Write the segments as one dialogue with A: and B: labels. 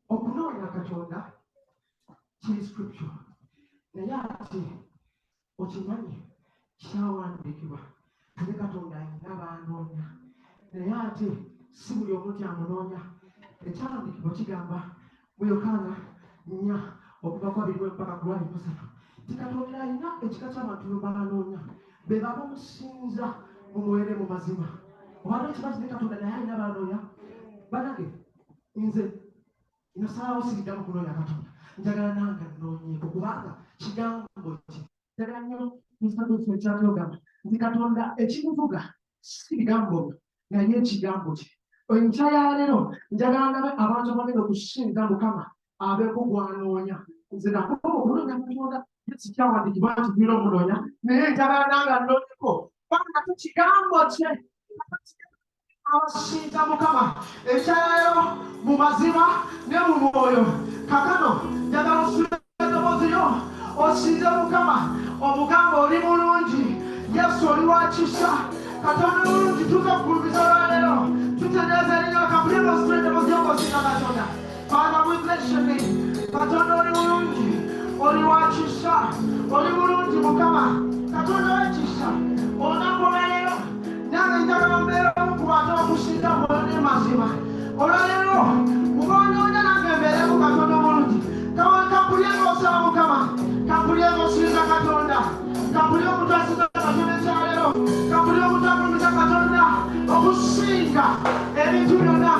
A: Okunonya Katonda kiri scripture naye ate okimanyi kyawandiikibwa naye Katonda ayina abanoonya naye ate si buli omuntu amunoonya. Ekyawandikibwa kigamba mu Yokaana 4 okuva ku 2 mpaka ku 3 nti Katonda alina ekika ky'abantu be banoonya, be bamusinza mumuwere mu mazima. Obadde ekibazo ne Katonda naye alina banoonya. Banage nze nasalawo siriddamu kunoonya Katonda, njagala nange nnoonyeeko kubanga kigambo ki. Njagala nnyo nsabuse ekyatogamba nti Katonda ekimuvuga si bigambo naye ekigambo kye. Enkya ya leero njagala ndabe abantu abagenda okusinza Mukama abeeko gwanoonya. Nze nakoma okunoonya Katonda sikyawandikibwa nti gwira omunoonya, naye njagala nange nnoonyeko kubanga kigambo kye. Abasinza Mukama ekyaleero mu mazima ne mu mwoyo. Kakano njagala osule eddoboozi lyo osinze Mukama omugamba oli mulungi, Yesu oli wa kisa, Katonda mulungi. Tuza kugulumiza olwaleero tutegeeza erinnya kapuliro osule eddoboozi lyo osinza Katonda. Father, we bless your name. Katonda oli mulungi, oli wa kisa, oli mulungi Mukama, Katonda w'ekisa. Olunaku olwaleero nange njagala mbeera omu ku bantu abakusinza mwoyo ne mazima. Olwaleero mugonjoonya nange mbeeremu Katonda omulungi. Kampulye ng'osaba Mukama, kampulye ng'osinza Katonda, kampulye omuntu asinza Katonda ekyaleero, kampulye omuntu agulumiza Katonda okusinga ebintu byonna,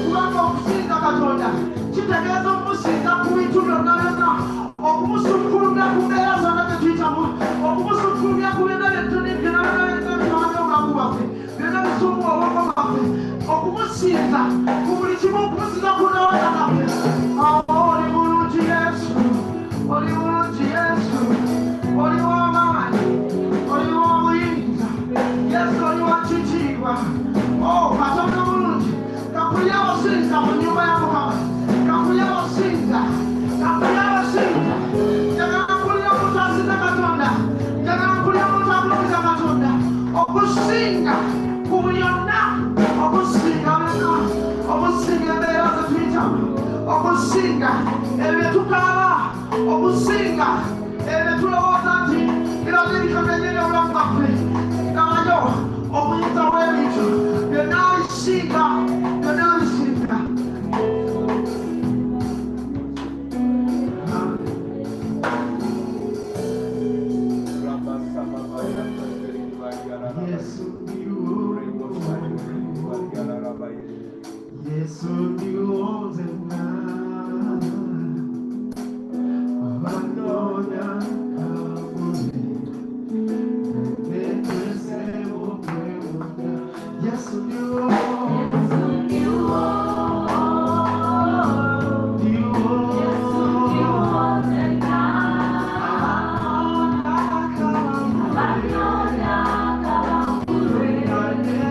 A: kubanga okusinza Katonda kitegeeza okumusinza ku bintu byonna byonna, okumusukkulumya ku mbeera zonna zetuyitamu, okumusukkulumya ku byonna byetuni byonna byonna obulamu bwaffe, byonna bisumbu obwongo bwaffe, okumusinza ku buli kimu, okumusinza ku nawata kaffe. Oli mulungi Yesu, oli mulungi Yesu, oli w'amaanyi, oli w'obuyinza, Yesu oli wa kitiibwa. Katonda mulungi, kampulye abasinza mu nnyumba ya Mukama, kampulye abasinza, kampulye abasinza. Njagala mpulye omuntu asinza Katonda, njagala mpulye omuntu agulumiza Katonda, okusinga ku buli yonna, okusinga byonna, okusinga embeera zetuyitamu, okusinga ebyo tukaaba, okusinga ebyo tulowooza nti birabye bitomenyere obulamu bwaffe. Ngabanyo obuyinza bw'ebintu byonna bisinga, byonna bisinga. Yesu ndiwo nzenna abanoonya kabule nekwese okwewunya. Yesu ndiwo, Yesu ndiwo, ndiwo, Yesu ndiwo nzenna abanoonya kabule nekwese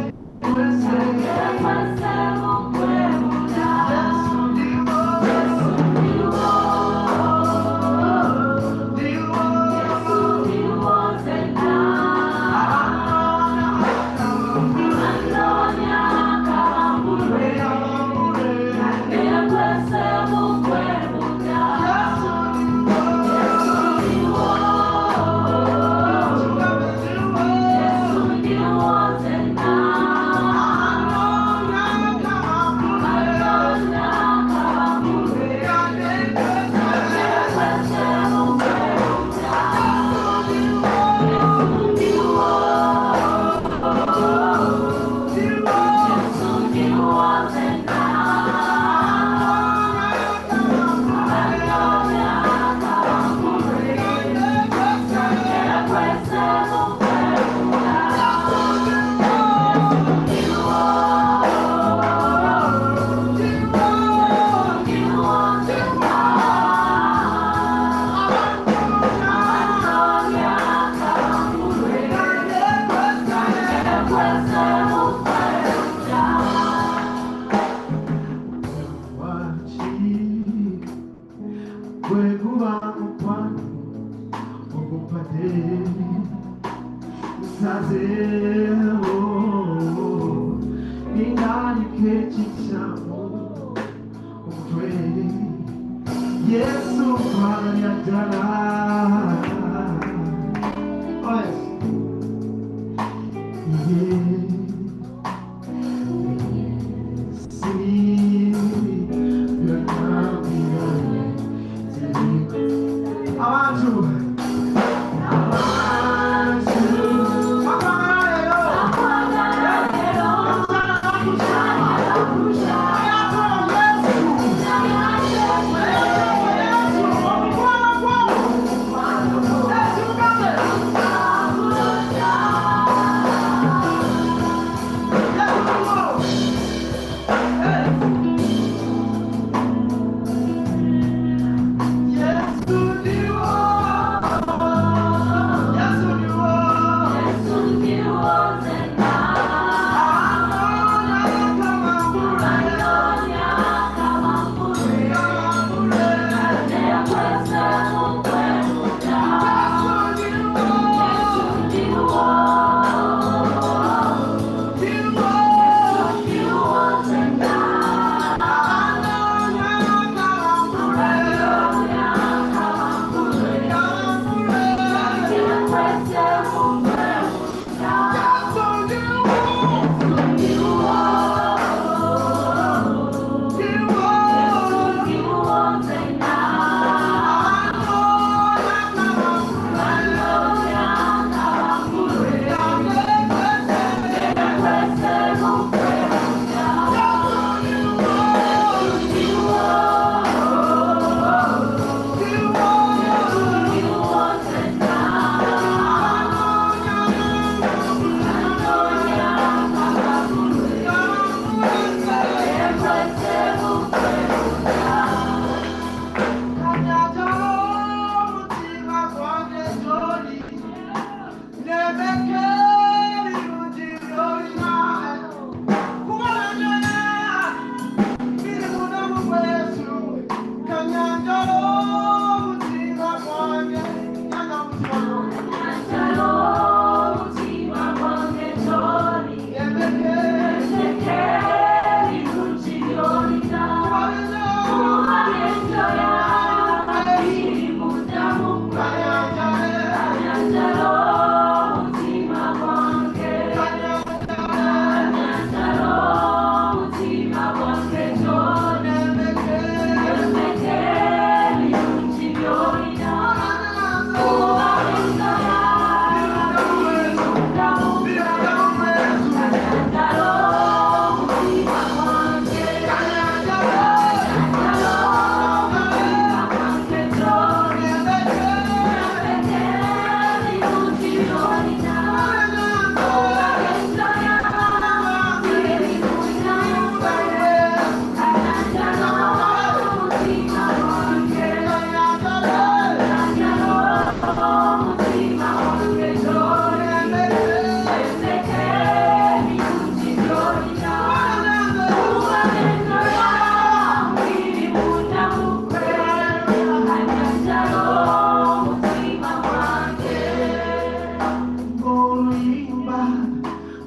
A: Urutimba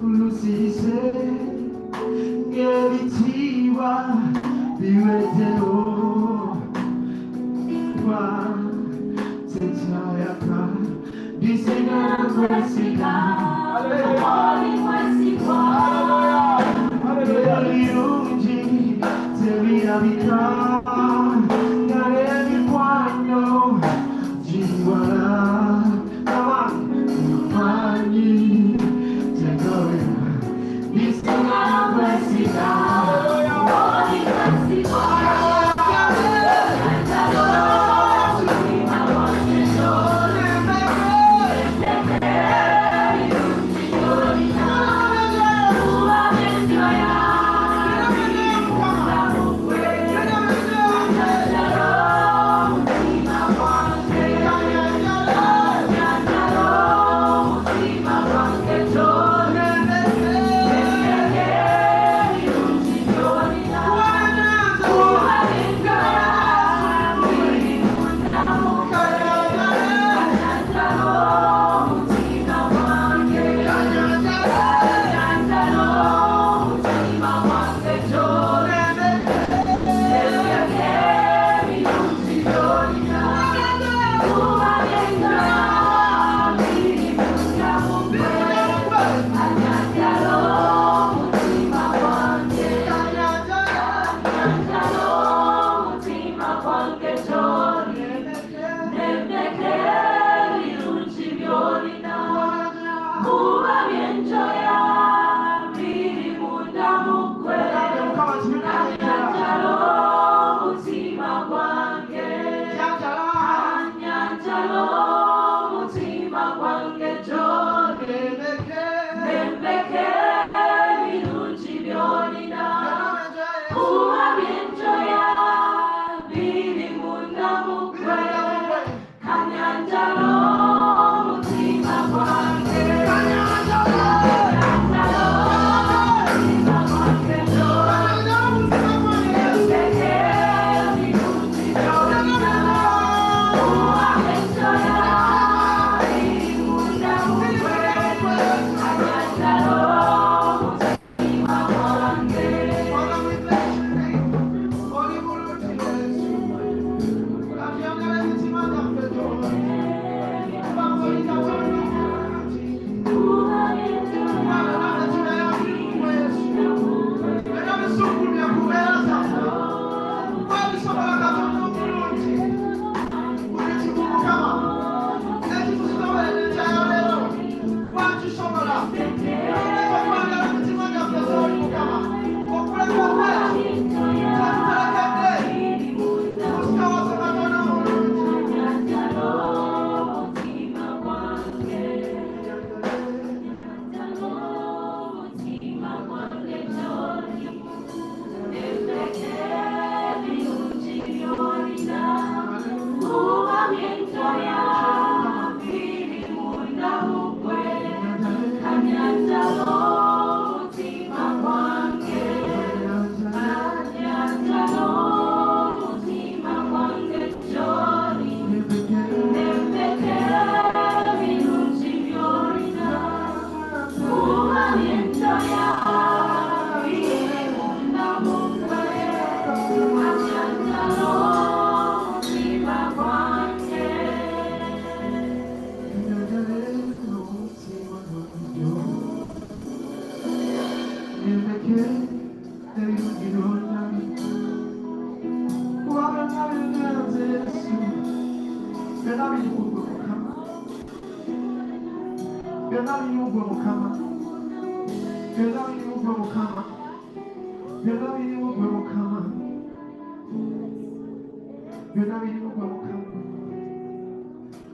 A: Ulusize Ngelitiwa Biwetero Wa Tetayaka Disenga Mwesika Hallelujah Teria Vika Ngaremi Kwano Jiwala Kawan Kwani Tegoya Disenga Mwesika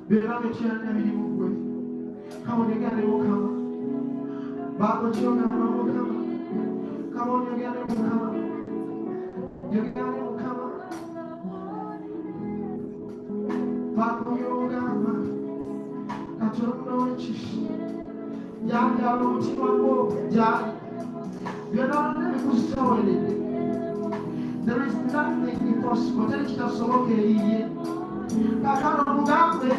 A: Bela mechana bili mugwe. Come on, you got it, come. Bako chona mama come. Come on, you got it, come. You got it, come. Bako yoga ma. Kachono chishi. Yanga lo chiwango ja. You're not never going to anything. There is nothing impossible. Tell it to us okay. Kakano Mugambe,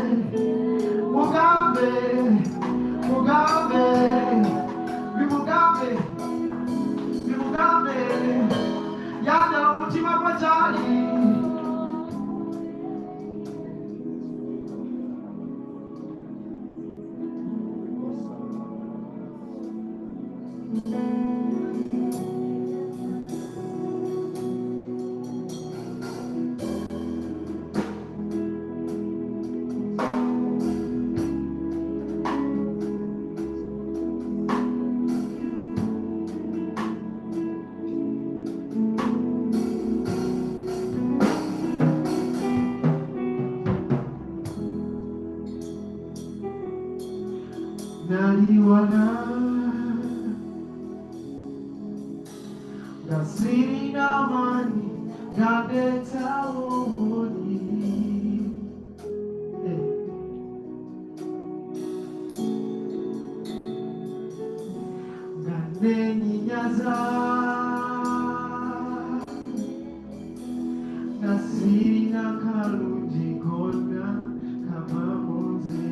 A: Mugabe, Mugabe, Mugabe, Yada Mutima Pajali. Naliwana Gasiri namani Gabeta omoni Ganeni nyaza Gasiri nakalunji kona Kama moze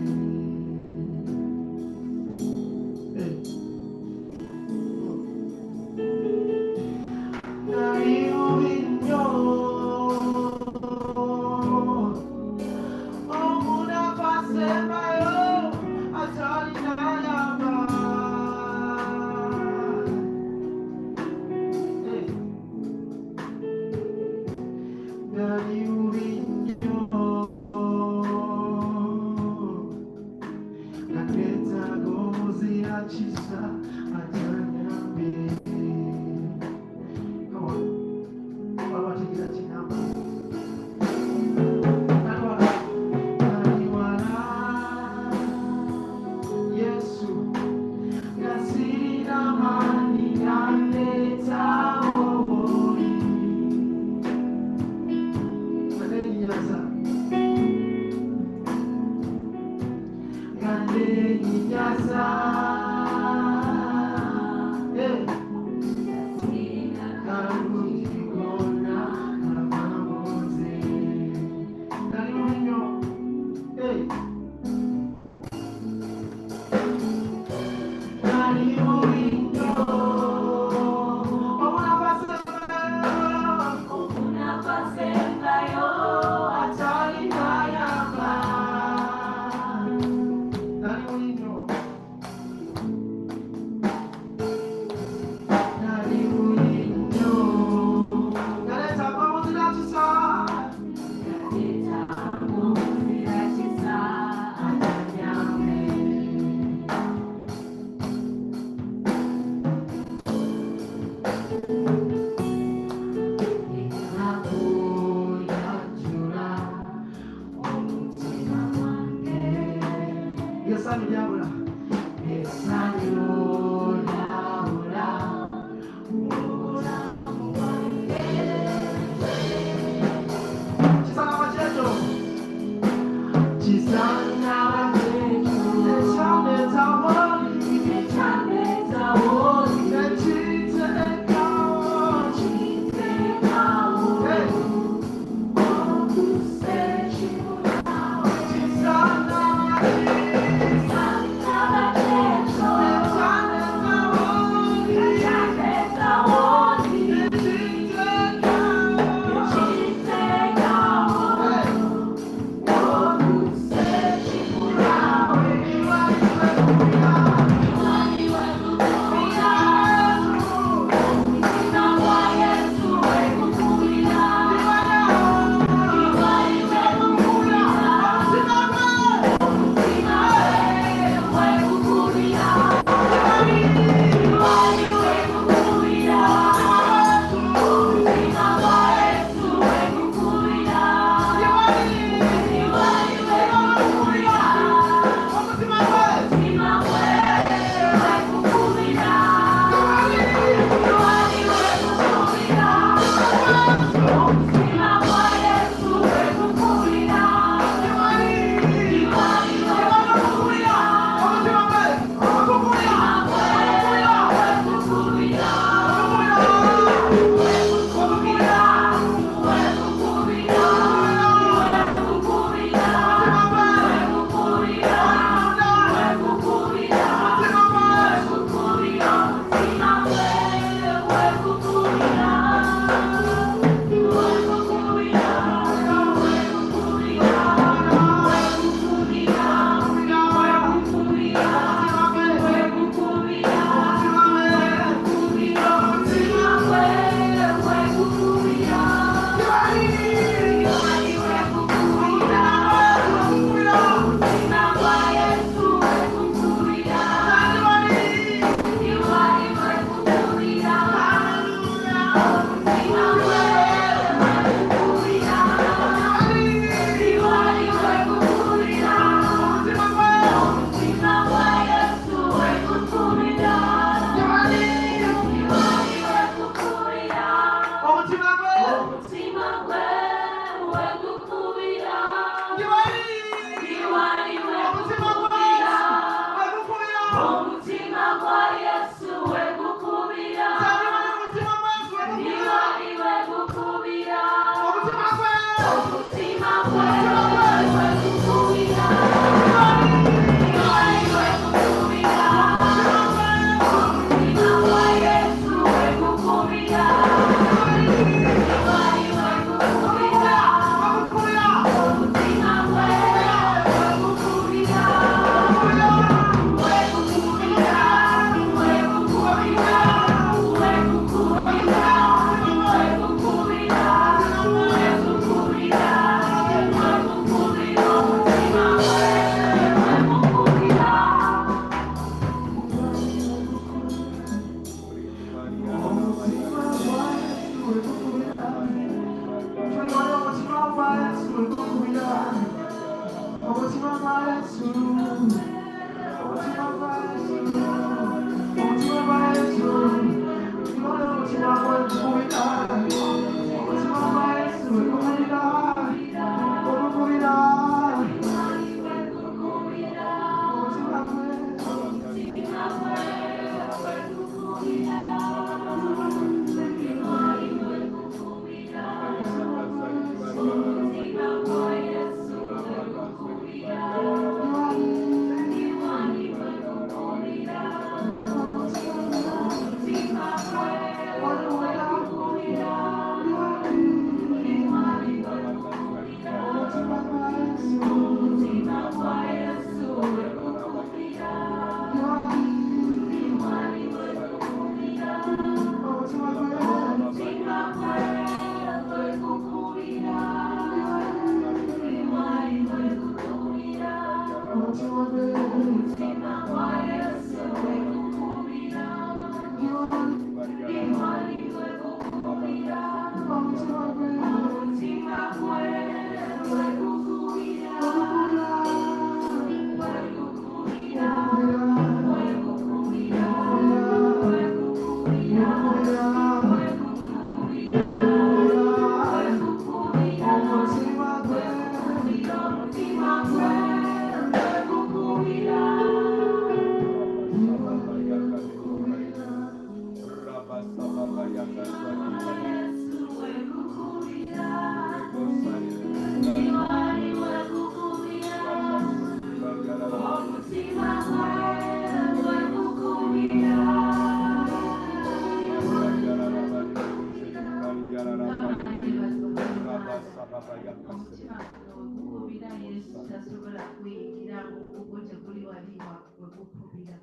A: tekuli wali wegukubira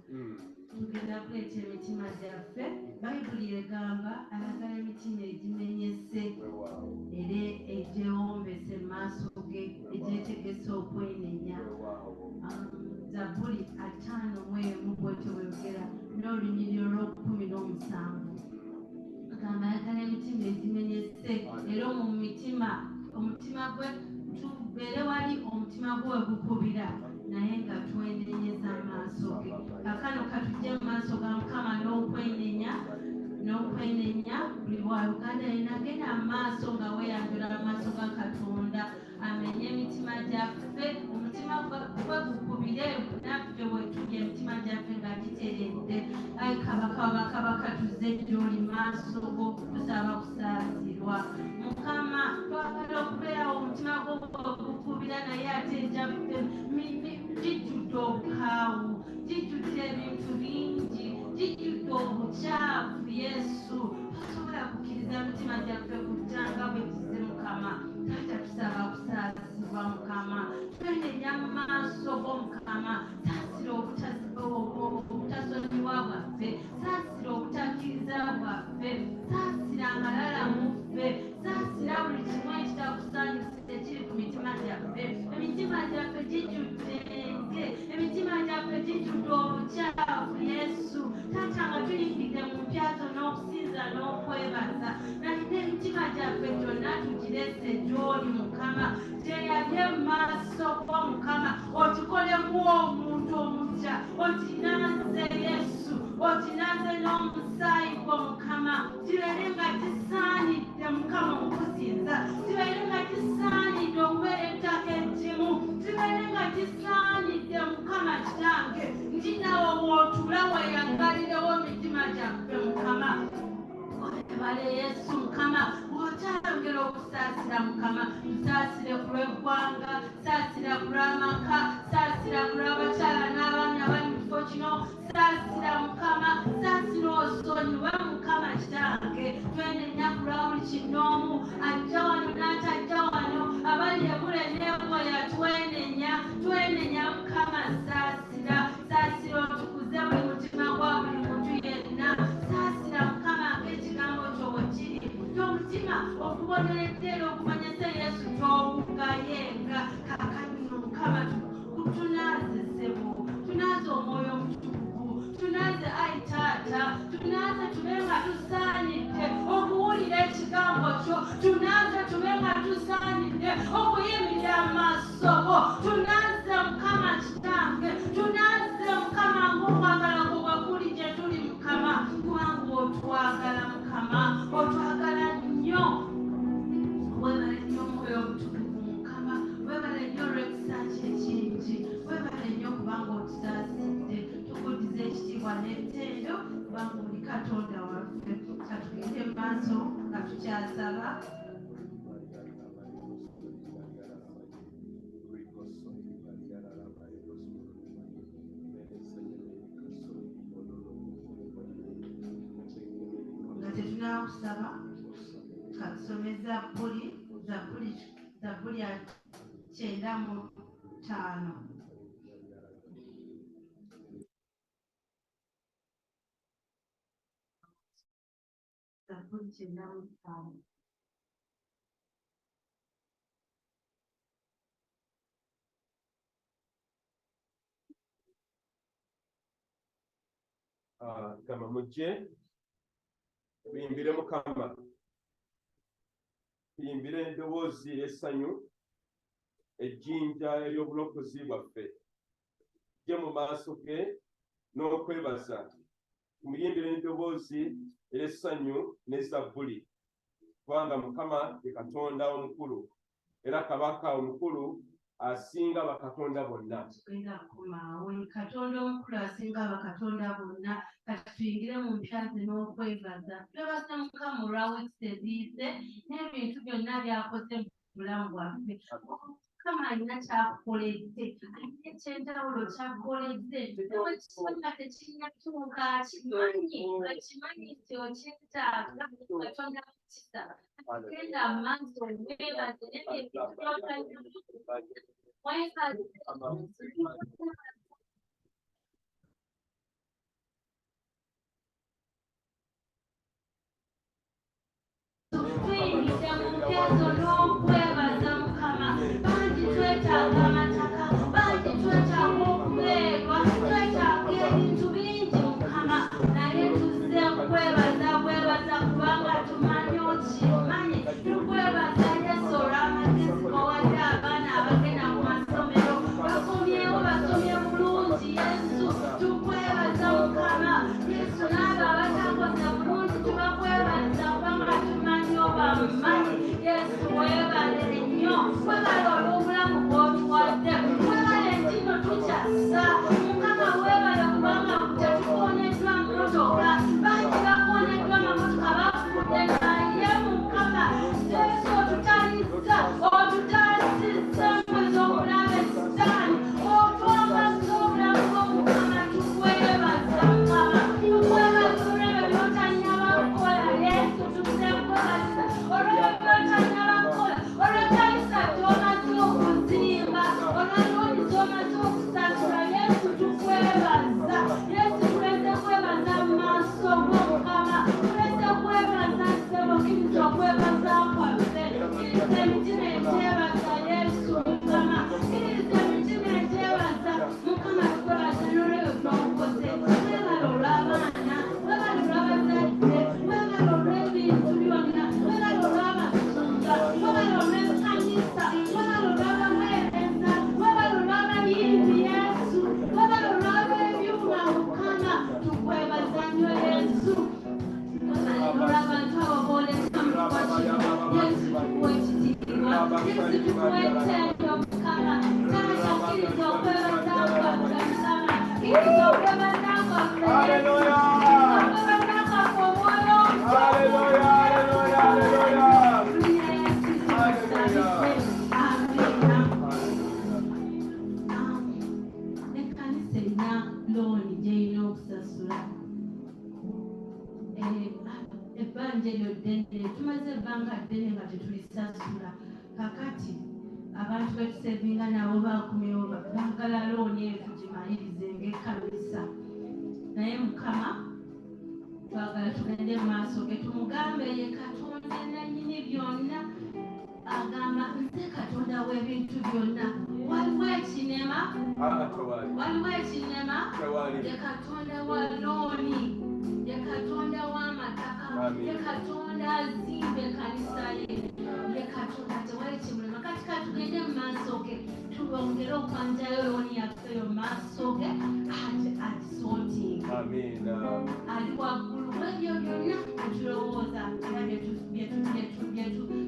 A: tugenda kuleeta emitima gyaffe bayibuli egamba ayagala emitima egimenyese era egyewombese mu maaso ge egyetegese okwenenya Zaburi 5:1 bwetyo bweyogera n'olunyiriri olw'17 agamba ayagala emitima egimenyese era omutima gwe tubeere wali omutima gwe wegukubira naye nga twenenyeza maaso ge kakano katujje mu maaso ga Mukama n'okwenenya buli wa Uganda yenagenda mu maaso nga weeyanjula mu maaso ga Katonda amenye emitima gyaffe omutima gwe gukubire naffe bwetulya emitima gyaffe nga giteredde ayi kabaka tuzze gy'oli maaso go tusaba kusaasirwa Mukama twagala okubeera omutima gwo gukubira naye ate gyaffe gijjudde obukaawu gijjudde ebintu bingi gijjudde obukyafu Yesu tosobola kukkiriza emitima gyaffe kujjanga bwe kize Mukama taata tusaba kusaasirwa Mukama twenenya mu maaso go Mukama saasira obutasonyiwa bwaffe saasira obutakkiriza bwaffe saasira amalala muffe saasira buli kimu ekitakusanyusa ekiri ku mitima gyaffe emitima gyaffe gijjudde enge emitima gyaffe gijjudde obukyafu Yesu taata nga tuyingidde mu mpya zo n'okusinza n'okwebaza naye emitima gyaffe gyonna tugirese gy'oli Mukama gyeyalye mu maaso go Mukama ogikolemu omuntu omutya oginaze Yesu oginaze n'omusaayi gwo Mukama kibeere nga kisaanidde Mukama okusinza kibeere nga kisaanidde okubeera ettaka eggimu kibeere nga kisaanidde Mukama kitange nti nawe w'otuula weeyangalirewo emitima gyaffe Mukama Bale Yesu Mukama okyayongera okusaasira Mukama tusaasire ku lw'eggwanga saasira ku lw'amaka saasira ku lw'abakyala n'abaami abali mu kifo kino saasira Mukama saasira osonyiwe Mukama kitange twenenya ku lwa buli kinoomu ajja wano n'atajja wano abali ebule n'eboya twenenya Mukama saasira otukuze buli mutima gwa buli muntu yenna saasira Mukama ng'ekigambo kyo bwe kiri gy'omutima okuboneredde era okumanyisa Yesu gy'owugayenga kaakano Mukama tunaaze ssebo tunaaze omwoyo omutukuvu tunaaze ayi taata tunaaze tube nga tusaanidde okuwulira ekigambo kyo tunaaze tube nga tusaanidde okuyimirira mu maaso go tunaaze Mukama kitange tunaaze Mukama ng'okwagala kwo bwe kuli gye tuli Mukama kubanga otwagala Mukama otwagala nnyo webale nnyo omwoyo omutukuvu Mukama webale nnyo olw'ekisa kye ekingi webale nnyo kubanga otusaasidde tukuddiza ekitiibwa n'ettendo kubanga oli Katonda waffe katugende mu maaso nga tukyasaba nga tetunaakusaba katusome Zaburi 9:5 Zaburi 9:5
B: Kama mujje tuyimbire Mukama tuyimbire eddoboozi essanyu ejjinja ery'obulokozi bwaffe tujje mu maaso ge n'okwebaza tumuyimbire eddoboozi ery'essanyu ne Zabbuli kubanga Mukama ye Katonda omukulu era kabaka omukulu asinga bakatonda bonna
A: Katonda omukulu asinga bakatonda bonna kati tuyingire mu mpya ze n'okwebaza twebaza Mukama olw'awekisa eziyize n'ebintu byonna by'akoze mu bulamu bwaffe Mukama alina kyakukoledde alina ekyenjawulo kyakukoledde ewekisoka tekirina tuuka akimanyi nti okyetaaga Katonda kukisaba genda mu maaso weebaze n'ebintu by'otalina
C: amaanyi yesu weebale nnyo weebale olw'obulamu bw'otuwadde weebale ntino tukyassa mukama weebale kubanga tetukoneddwa mmotoka bangi bakoneddwa mamotoka bafudde naye mukama yesu otutalizza otutalizza mwezi obulabe sitaani otwamazza obulamu bw'omukama tukwebaza mukama tukwebaza olwebyo by'otanyaba kukola yesu tukwebaza olwebyo by'otanyaba kukola olw'ekkanisa gy'omaze okuzimba olw'aloni gy'omaze okusasula yesu tukwebaza yesu tuleze kwebaza mu maaso g'omukama tuleze kwebaza ssebo kiriza okwebaza kwaffe kiriza emitima etyebaza yesu mukama kiriza emitima etyebaza mukama tukwebaza n'olwebyo by'omukoze webala olw'abaana webala olw'abazadde webala olw'ebintu byonna webala olw'amasumba webala olw'ekkanisa webala olw'abaweereza webala olw'abayimbi yesu webala olw'abebyuma mukama tukwebaza nnyo yesu olw'abantu abo booleka mu kifo kino yesu tukuwa ekitiibwa yesu tukuwa ettendo mukama taata kkiriza okwebaza kwaffe mukama kkiriza okwebaza kwaffe
B: Haleluya.
C: okwebaza kwaffe omwoyo
B: Haleluya, haleluya, haleluya.
C: ekkanisa erina looni gyerina okusasula ebbanja eryo ddene tumaze ebbanga ddene nga tetulisasula kakati abantu betusevinga nabo bakumyewo baagala looni eyo tugimalirize ng'ekkanisa naye mukama twagala tugende mu maaso ge tumugambe ye katonda nannyini byonna agamba nze katonda w'ebintu byonna waliwo ekinema waliwo ekinema ye katonda wa looni ye katonda w'amataka ye katonda azimba ekkanisa ye katonda tewali kimulema kati katugende mu maaso ge tubongere okwanjayo looni yaffe yo mu maaso ge agisootinga ali waggulu w'ebyo byonna byetulowooza era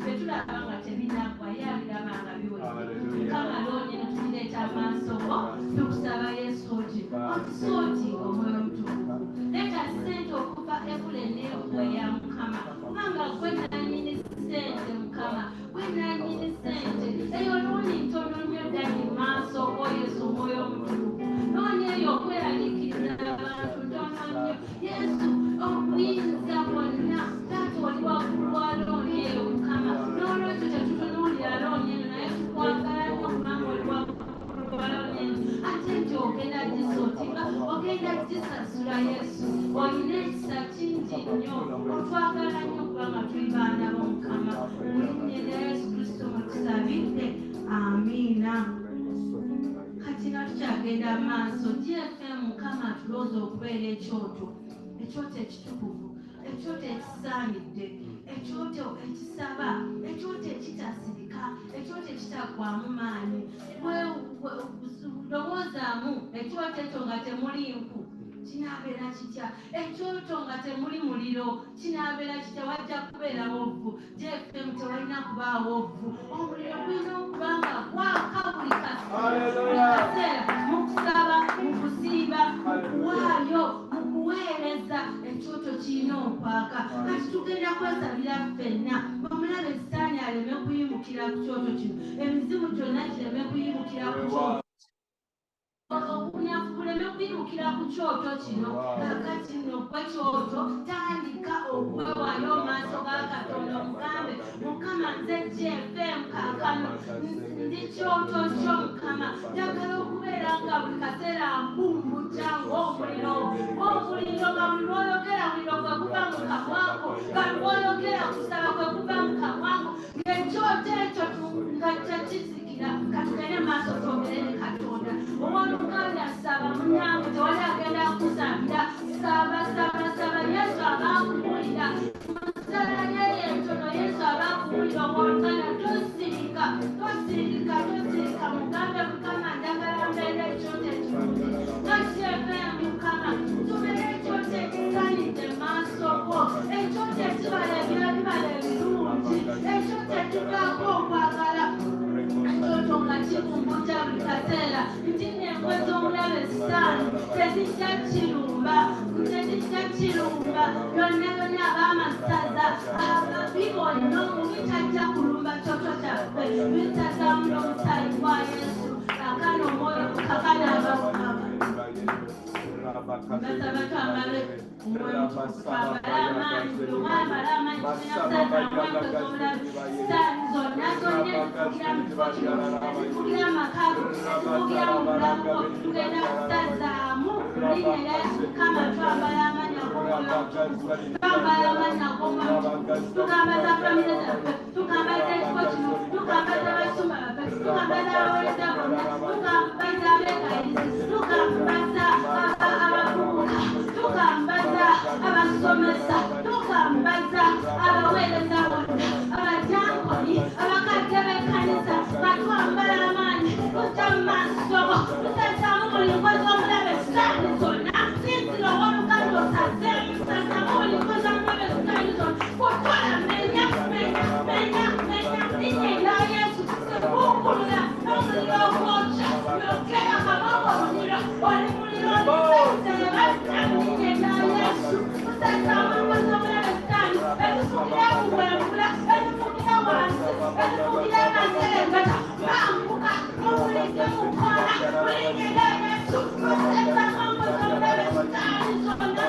C: byetulaba nga tebinagwa ye abiraba nga biwedde mukama looni eno tugireeta mu maaso go tukusaba yesu otusootinga omwoyo omutukuvu leeta ssente okuva ebule n'ebuwe ya mukama kubanga gwe nannyini ssente mukama gwe nannyini ssente eyo looni ntono nnyo ddali mu maaso go yesu omwoyo omutukuvu looni eyo okweraliikiriza abantu ntono nnyo yesu obuyinza bwonna taata oli waggulu wa looni eyo mukama n'olwekyo tetutunuulira looni eno naye tukwagala nnyo kubanga oli waggulu wa looni eno ate nti ogenda gisootinga ogenda gisasula yesu olina ekisa kingi nnyo otwagala nnyo kubanga tuli baana b'omukama mu linnya lya yesu kristo mutusabidde amiina kati nga tukyagenda mu maaso gfm mukama atulooza okubeera ekyoto ekitukuvu ekyoto ekisaanidde ekyoto ekisaba ekyoto ekitasirika ekyoto ekitaggwamu maanyi lowoozaamu ekyoto ekyo nga temuli nku kinaabeera kitya ekyoto nga temuli muliro kinaabeera kitya wajja kubeerawo vvu gfm tewalina kubaawo vvu omuliro gulina okuba nga gwaka buli kaseera mu kusaba mu kusiiba mu kuwaayo mu kuweereza ekyoto kirina okwaka kati tugenda kwesabira ffenna omulabe sitaani aleme kuyimukira ku kyoto kino emizimu gyonna kireme kuyimukira ku kyoto obunafu buleme kuyimukira ku kyoto kino kakati nno gwe kyoto tandika okwewaayo maaso ga katonda omugambe mukama nze gfm kaakano ndi kyoto kyo mukama njagala okubeera nga buli kaseera mpumbujja ng'omuliro nga buli lwoyogera muliro gwe guva mu kamwako nga lwoyogera kusaba gwe guva mu kamwako ng'ekyoto ekyo nga tekizikira katugende maaso twogere ne katonda owooluganda saba munnange tewali agenda kusabira saba yesu abakuwulira musala yeyo entono yesu abakuwulira owooluganda tosirika mugambe mukama njagala mbeera ekyoto ekirungi nakyeveya mukama tubeera ekyoto ekisaanidde maaso go ekyoto ekibala ebibala ebirungi tugezaako okwagala ekyoto nga kikumbuja buli kaseera nti n'embwa z'omulabe sitaani tezijja kirumba byonna ab'amasaza ababi bonna omubi tajja kulumba kyoto kyaffe bitazaamu n'omusaayi gwa yesu kakano omwoyo kakana basaba twambale omwoyo twambale amaanyi buli omwambala amaanyi tunasaza amwanka z'omulabe sitaani zonna ezifugira mu kifo kino ezifugira amakalu ezifugira mu bulamu tugenda kutazaamu linnya lya yesu mukama twambala amaanyi ag'omwoyo twambala amaanyi ag'omwoyo tugambaza famire zaffe tugambaza ekifo kino tugambaza abasumba baffe tugambaza abaweereza bonna tugambaza abeekayirizi tugambaza abavubuka tugambaza abasomesa tugambaza abaweereza bonna abajankoni abakadde b'ekkanisa nga twambala amaanyi tujja mu maaso tutazaamu buli nkozi omulabe sitaani zonna sinzira ow'oluganda osazeemu tutazaamu buli nkozi omulabe sitaani zonna kutola menya linnya erya yesu sikuukulula n'omuliro ogwokya yogera kabanga omuliro oli muliro oliseseba linnya erya yesu tutazaamu enkozi omulabe sitaani ezifugira kuwembula ezifugira wansi ezifugira amaserengeta bambuka mubulidde mukola mulinnya erya yesu tutazaamu enkozi omulabe sitaani zonna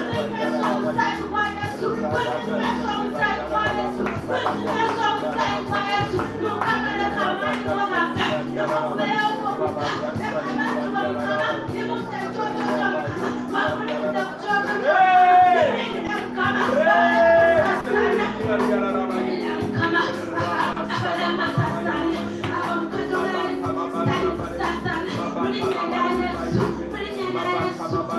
C: tuzinywesa omusaayi gwa yesu tuzinywesa omusaayi gwa yesu tuzinywesa omusaayi gwa yesu nukagaleka amaanyi g'omaffe nimukubeewo okubuka abantu bamukama nimutta ekyoto ky'omukama bamulimuze ku kyoto nimuyingire mukama nimuyingire mukama abalema sasane abamukozi omulabe sitaani sasane mulinnya erya yesu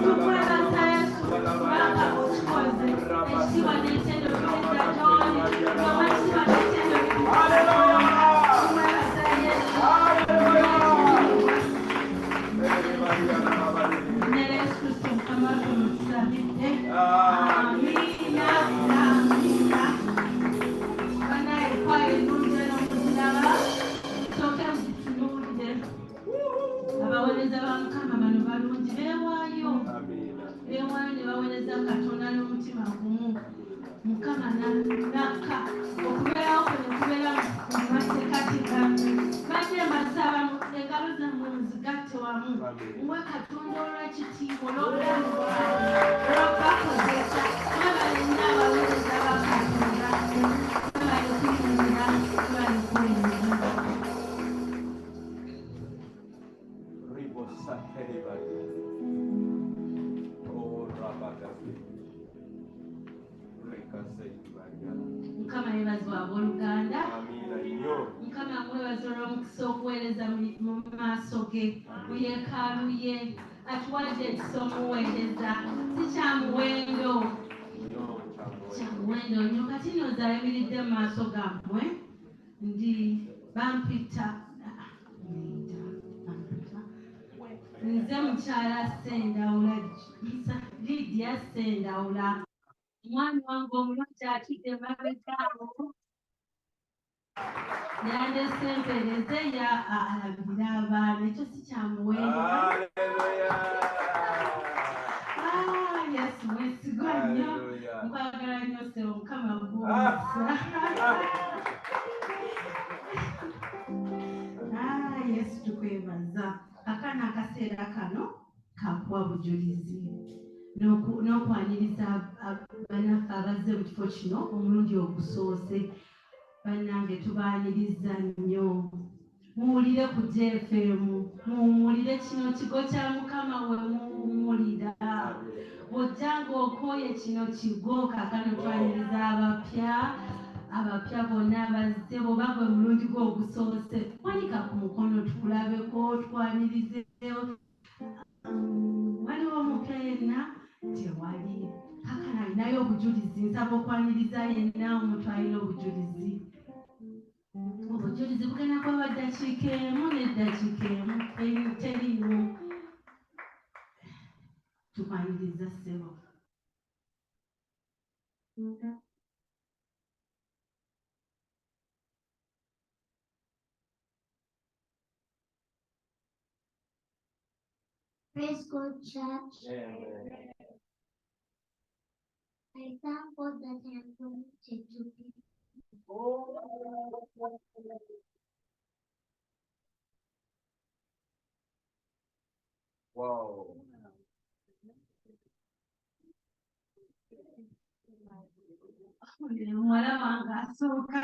C: nukwebaza yesu kubanga okikoze ekitiibwa n'ekitendo bigenda gy'oli noba ekitiibwa n'ekitendo bigenda kumwebaza yesu ne yesu kristo mukama tumusabidde amiina amiina banaye ekwaya ennungi eno muziraba tusooke muzitunuulire abaweereza ba mukama bano balungi beewaayo ne baweereza katonda n'omutima gumu mukama naka okubeerawo kwe ne kubeera mu mateekateeka badde mbasaba engalo zammwe muzigatte wamu mwe katonda olw'ekitiibwa olw'obulamu bwawe olw'okubakozesa mwebale nnyo abaweereza ba katonda mwebale kuyingira mwebale kweyingira mukama yeebazibwa abooluganda mukama mwebaza olw'omukisa okuweereza mu maaso ge mu yeekaalu ye atuwadde ekisa omuweereza si kyamuwendo nnyo kati nyoza ayimiridde mu maaso gammwe ndi bampita nze mukyala Sendawula Lydia Sendawula omwami wange omulungi atudde emabegaawo yandese empeereza alabirira abaana ekyo si kyamuwendo yesu mwesigwa nnyo nkwagala nnyo sebo mukama gw'omukisa yesu tukwebaza akana akaseera kano kakuwa bujulizi n'okwaniriza bannaffe abazze mu kifo kino omulundi ogusoose bannange tubaaniriza nnyo muwulire ku JFM muwulire kino kigo kya mukama we muwulira bw'ojjanga okooye kino kigo kakano twaniriza abapya bonna abazze bwoba gwe mulungi gwe ogusoose wanika ku mukono tukulabeko twanirizeewo waliwo omupya yenna tewali kakana alinayo obujulizi nsaba okwaniriza yenna omuntu alina obujulizi bugenda kwaba ddakiika emu n'eddakiika emu teriimu tukwaniriza ssebo
D: Praise God, church. I thank God that I am promoted to be.
B: Wow.
C: Muwala wange asooka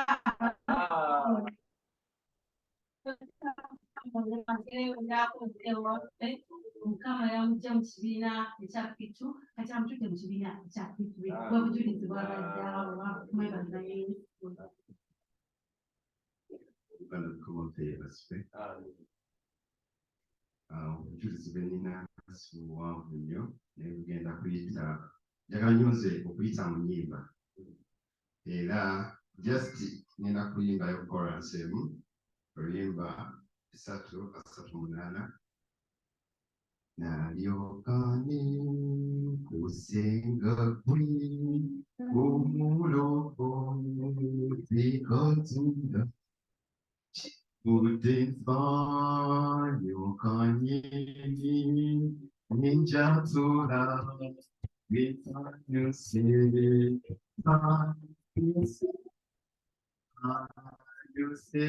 C: Mukama yamuggya mu kibiina ekya Pitu kati amutudde mu kibiina ekya Pitu bwe bujulizi bwabaddeawo mwebaza Yesu.
E: Obujulizi bwe nnina si buwanvu nnyo naye bugenda kuyita njagala nnyo nze okuyita mu nnyimba era just ngenda kuyimbayo chorus emu oluyimba 3:38 nalyokane kusenga gwe omulokozi Katonda Udefanyokanye ninjatura bifanyuse fanyuse fanyuse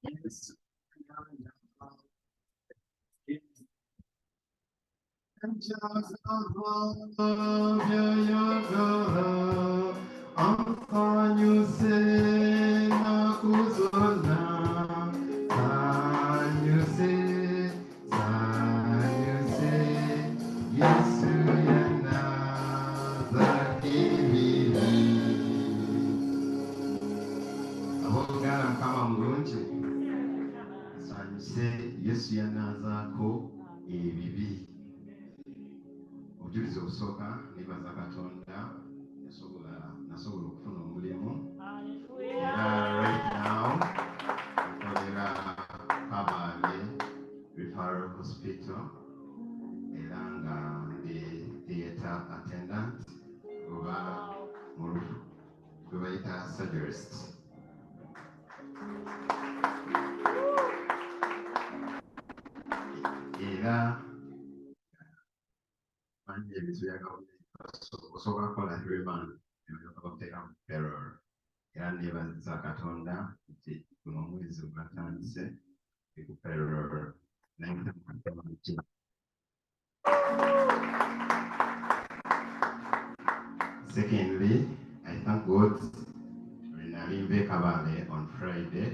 E: Yesu Afanyuse nakuzona Sanyuse, sanyuse, Yesu yanazakibili. Abogara mukama mulungi. Sanyuse, Yesu yanazako ebibi. Obujulizi obusooka nebaza Katonda nasobola okufuna omulimu. Era right now nkolera Kabale Referral Hospital era nga ndi theatre attendant oba mulufu gwe bayita surgerist. Era manyi ebintu bya gavumenti osooka kukola 3 months okuteeka mu payroll. Era nebaza Katonda nti guno omwezi gwatandise ku payroll. Secondly, I thank God when I leave Kabale on Friday.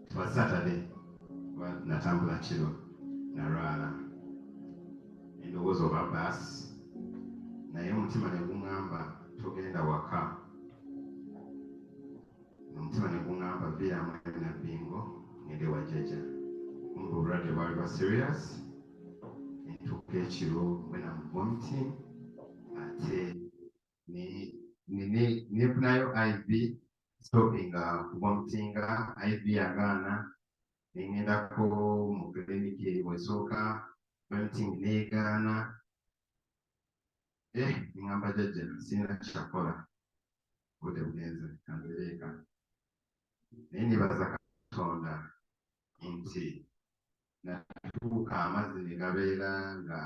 E: It was Saturday, but natambula kiro narwala endowooza oba baasi naye omutima ne guŋŋamba togenda waka. Omutima ne guŋŋamba viiramu Nabingo ngende wa jjajja. Kumbe obulwadde bwali bwa serious. Ntuuka ekiro when I'm vomiting ate nefunayo IV stopping vomitinga IV yagaana nengendako mu kiriniki bwesooka vomiting neegaana ngamba jjajja sirina kyakola budde bugenze kanzireeka naye nebaza Katonda nti natuuka amazzi ne gabeera nga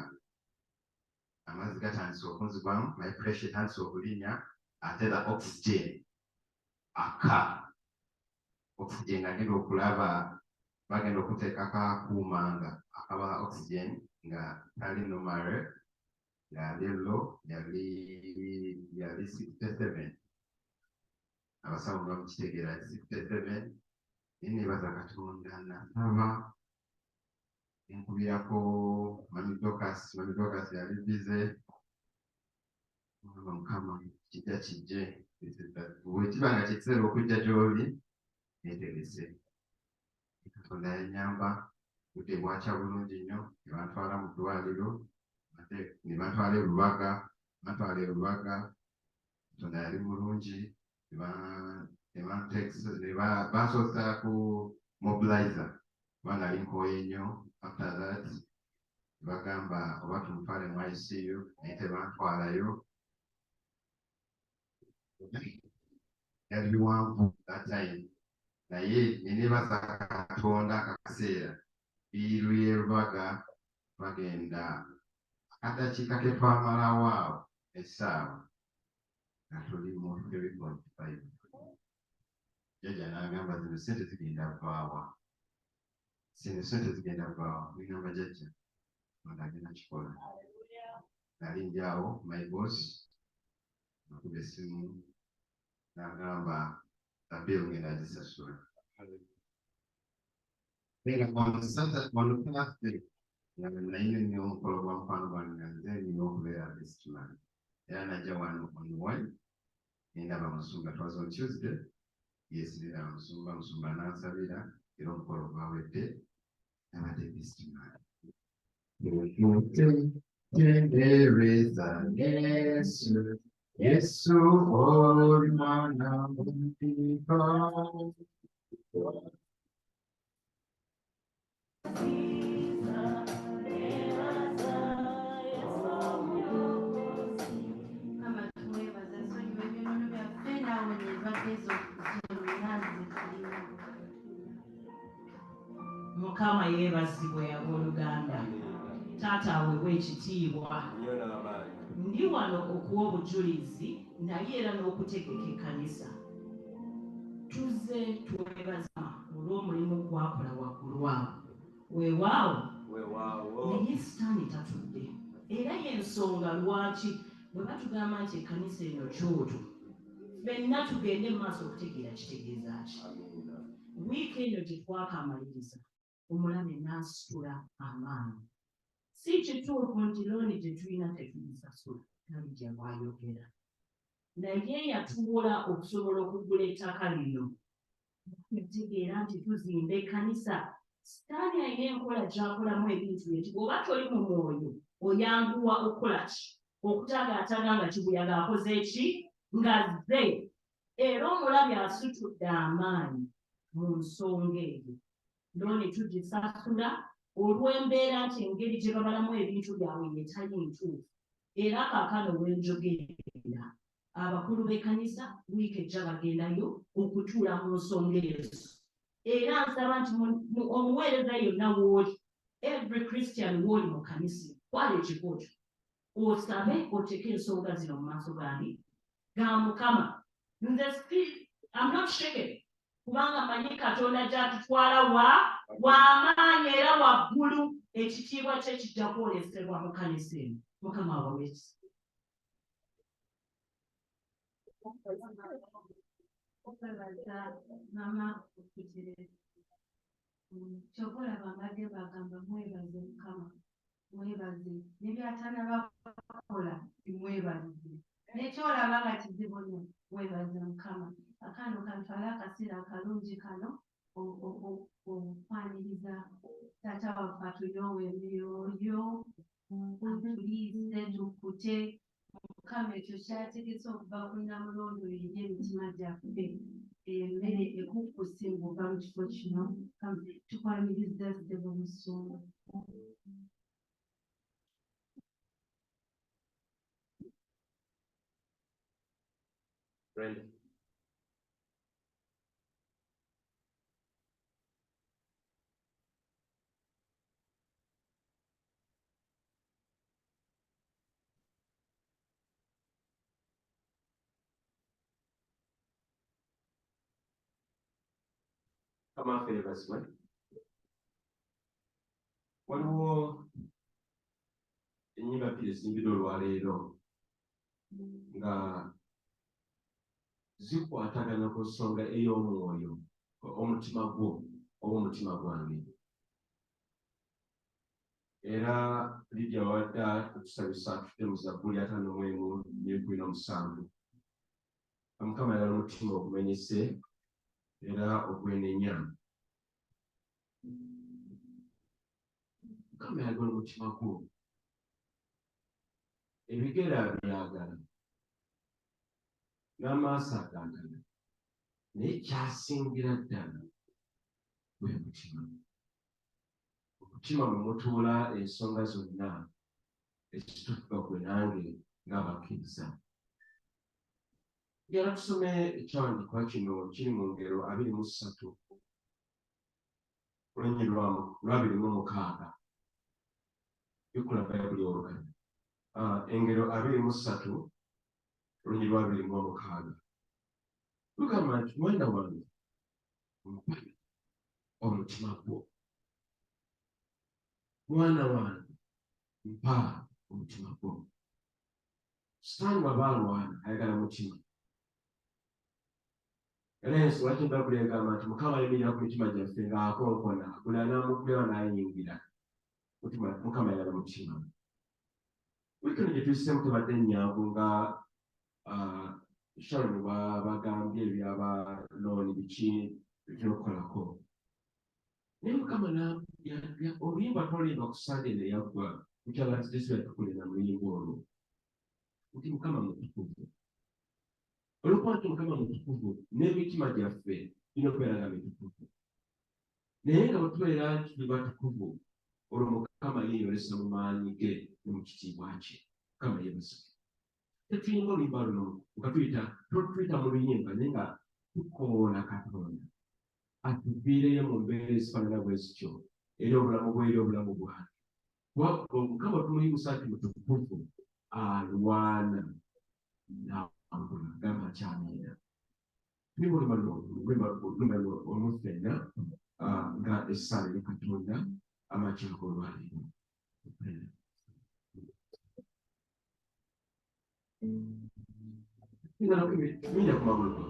E: amazzi gatandise okunzigwamu my pressure etandise okulinnya ate the oxygen ngagenda okulaba bagenda okuteekako akuuma nga akaba oxygen nga tali nomare yali low yali 67 abasawo nga mukitegeera 67 naye nebaza Katonda nasaba enkubirako Mami Dorcas yali bize Mukama kijja kijje bwekiba nga kiseera okujja gy'oli neetegese. Katonda yannyamba budde bwakya bulungi nnyo ne bantwala mu ddwaliro ate ne bantwala e Lubaga Katonda yali mulungi basoose ku mobilizer kuba nali nkooye nnyo. After that bagamba oba tumutwale mu ICU naye tebantwalayo. Yali biwanvu that time naye nenebaza Katonda akaseera biiru y'e Lubaga bagenda akakiika ke twamalawo awo essaawa nga tuli mu 3.5. Jjajja n'agamba zino sente zigenda vaawa, zino sente zigenda vaawa. Nigamba jjajja onda agenda kikola. Nali njawo my boss nakuba essimu n'agamba bill ngenda agisasula. On Thursday nayina nnyo omukolo gwa mukwano gwange nga nze nina okubeera festival era najja wano on 1 nendaba Musumba. Twas on Tuesday. Yes, nina Musumba n'ansabira era omukolo gwawedde nabadde festival. Tendereza Yesu, Yesu oli mwana w'Omutima.
F: Mukama yeebazibwe abooluganda. Taata aweebwe ekitiibwa. Ndi wano okuwa obujulizi naye era n'okutegeka ekkanisa. Tuzze twebaza olw'omulimu gwakola waggulu awo. Weewaawo naye sitaani tatudde. Era y'ensonga lwaki bwe batugamba nti ekkanisa eno kyoto, ffenna tugende mu maaso okutegeera kitegeeza ki. Wiiki eno gye twakamaliriza omulabe n'asitula amaanyi. Si kituufu nti looni gye tulina tetugisasula, talijja bw'ayogera. Naye yatuwola okusobola okugula ettaka lino. Tutegeera nti tuzimba ekkanisa. Sitaani alina enkola gy'akolamu ebintu bye nti bw'oba toli mu mwoyo oyanguwa okukola ki? Okutagaataga nga kibuyaga akoze ki? Ng'azze. Era omulabi asitudde amaanyi mu nsonga eyo. Looni tugisasula olw'embeera nti engeri gye babalamu ebintu byabwe yetali ntuufu. Era kaakano wenjogerera abakulu b'ekkanisa wiiki ejja bagendayo okutuula mu nsonga ezo. Era nsaba nti omuweereza yonna w'oli, every Christian w'oli mu kkanisa, kwala ekikoto osabe oteeke ensonga zino mu maaso gange ga Mukama. Nze I'm not shaken kubanga manyi Katonda gy'atutwala w'amaanyi era waggulu. Ekitiibwa kye kijja kwolesebwa mu kkanisa eno. Mukama abawe ekisa.
C: Okwebaza mama okutereeza. Kyobola bambadde bagamba mwebaze Mukama, mwebaze. Ne by'atanaba kukola mwebaze. Nekyolaba nga kizibu nnyo mwebaze Mukama. Akano kantwala akaseera akalungi kano okwaniriza taata waffe atuyoowe emyoyo, atuliize tukute. Mukama ekyo kyategese okuva ku Namulondo eri emitima gyaffe. Emmere ekukkusinga ova mu kifo kino. Tukwaniriza zze mu musungu.
B: Kama feebazibwe. Waliwo ennyimba bbiri eziyimbiddwa olwaleero nga zikwatagana ku nsonga ey'omwoyo, omutima gwo oba omutima gwange. Era Lydia wadda okusabisa atudde mu Zabbuli 51:27. Mukama yagala omutima ogumenyese era ogwenenya. Mukama yagala omutima gwo. Ebigere byagala n'amaaso agaagala, naye kyasingira ddala gwe mutima. Omutima mwe mutuula ensonga zonna ezitufuga gwe nange ng'abakkiriza. Njala tusome ekyawandiikibwa kino kiri mu Ngero 23 olunyi lwa 26. bikola bayibuli oluganda. Engero 23 olunyi lwa 26. Lugamba nti mwana wange mpa omutima gwo. Mwana wange mpa omutima gwo. Sitaani wabaalwana ayagala mutima. Era ensonga lwaki Bayibuli egamba nti Mukama ayimirira ku mitima gyaffe ng'akonkona buli anaamukuleba n'ayingira. Mukama ayagala mutima. Wiikino gye tuyiseemu tebadde nnyangu nga Sharon bagambye ebyaba looni biki by'okolako. Naye Mukama oluyimba twalimba ku Sunday ne yaggwa mukyala nti Yesu yatukulira mu luyimba olwo. Nti Mukama mutukuvu. Olwokuba nti Mukama mutukuvu n'emitima gyaffe birina okubeera nga mitukuvu. Naye nga bwe tubeera nti tuli batukuvu, olwo Mukama yeeyolesa mu maanyi ge ne mu kitiibwa kye. Mukama yeebazibwe. Tetuyimba oluyimba luno nga tuyita mu luyimba naye nga tukoola Katonda atuviireyo mu mbeera ezifaanana bwe zityo era obulamu bweri obulamu bwange. Mukama tumuyimusa nti mutukuvu alwana n'ambula gamba kyamiina. Tuyimba oluyimba olufenna nga essaala eri Katonda amakyako olwaleero. Tuminja ku magulu.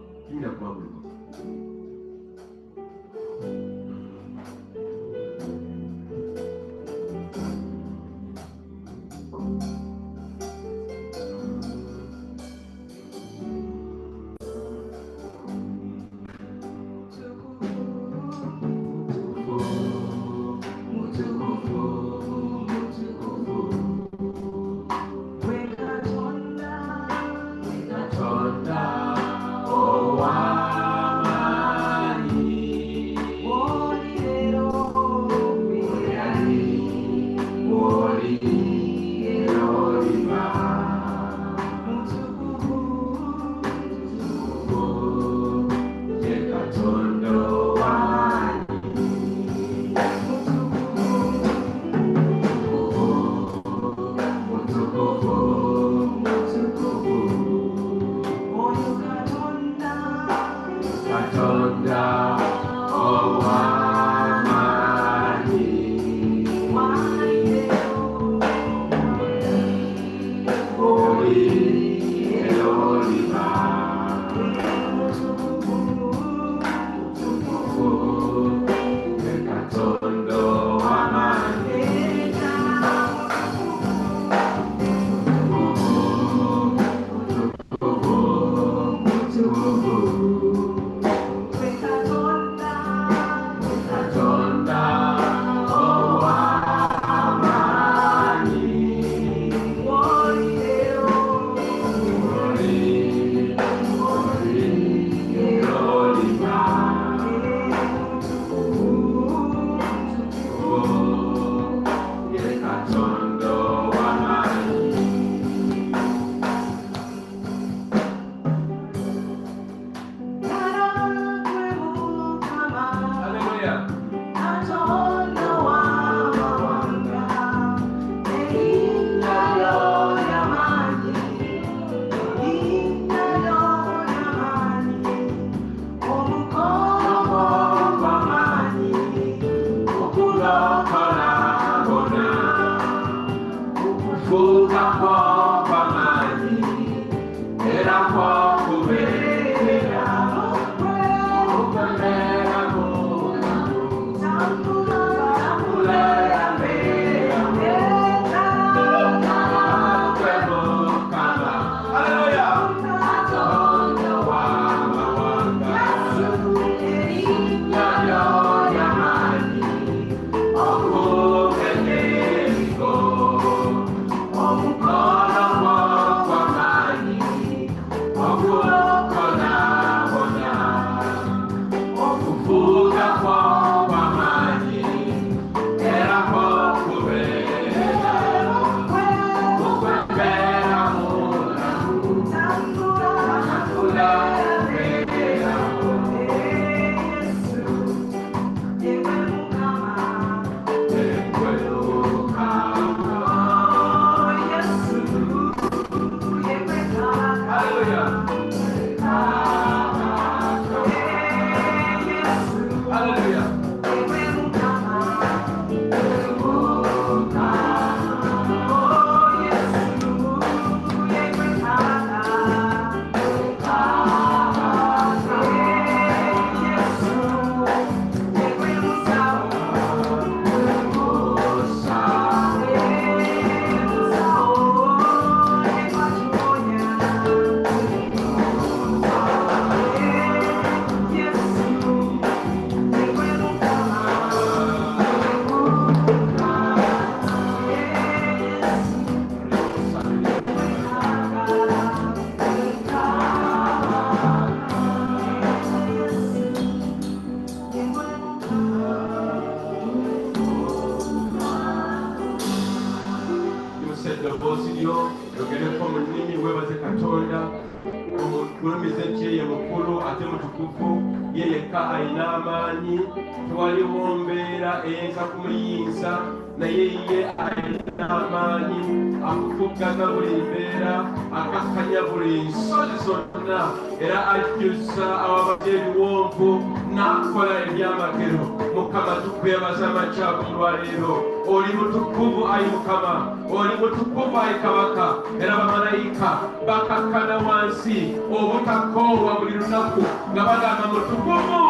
B: tukulumize nti yeye mukulu ate mutukuvu ye yekka alina amaanyi tewaliwo mbeera eyinza kumuyinza naye ye alina amaanyi akufuggaza buli mbeera akakkanya buli nsozi zonna era ajjuza awabadde ebiwonvu n'akola ebyamagero. Mukama tukwebaza amakyago olwaleero oli mutukuvu ayi Mukama, oli mutukuvu ayi Kabaka, era bamalayika bakakkana wansi obutakoowa buli lunaku nga bagamba mutukuvu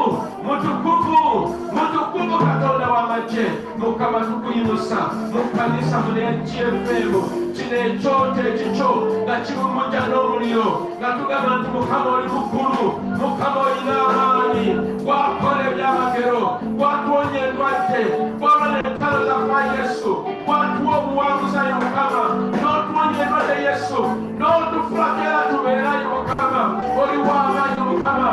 B: mutukuvu mutukuvu Katonda w'amagye. Mukama tukuyimusa mu kkanisa muno ya GFM, kino ekyoto ekikyo nga kirumujja n'omuliro nga tugamba nti Mukama oli mukulu, Mukama olina amaanyi, gwakola ebyamagero, gwatuwonya endwadde, gwalwana entalo zaffe Yesu, gwatuwa obuwanguzi ayi Mukama, n'otuwonya endwadde Yesu, n'otufulako era tubeerayo Mukama. Oli w'amaanyi Mukama,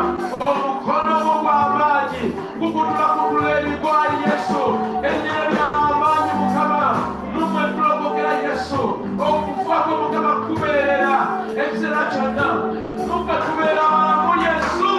B: omukono gwo gw'amaanyi gukutula kutula ebigwayi Yesu, ennyira by'amaanyi Mukama, mumwe tulogokera Yesu, okufuako Mukama kubeerera ekiseera kyonna, nuka tubeera balamu Yesu,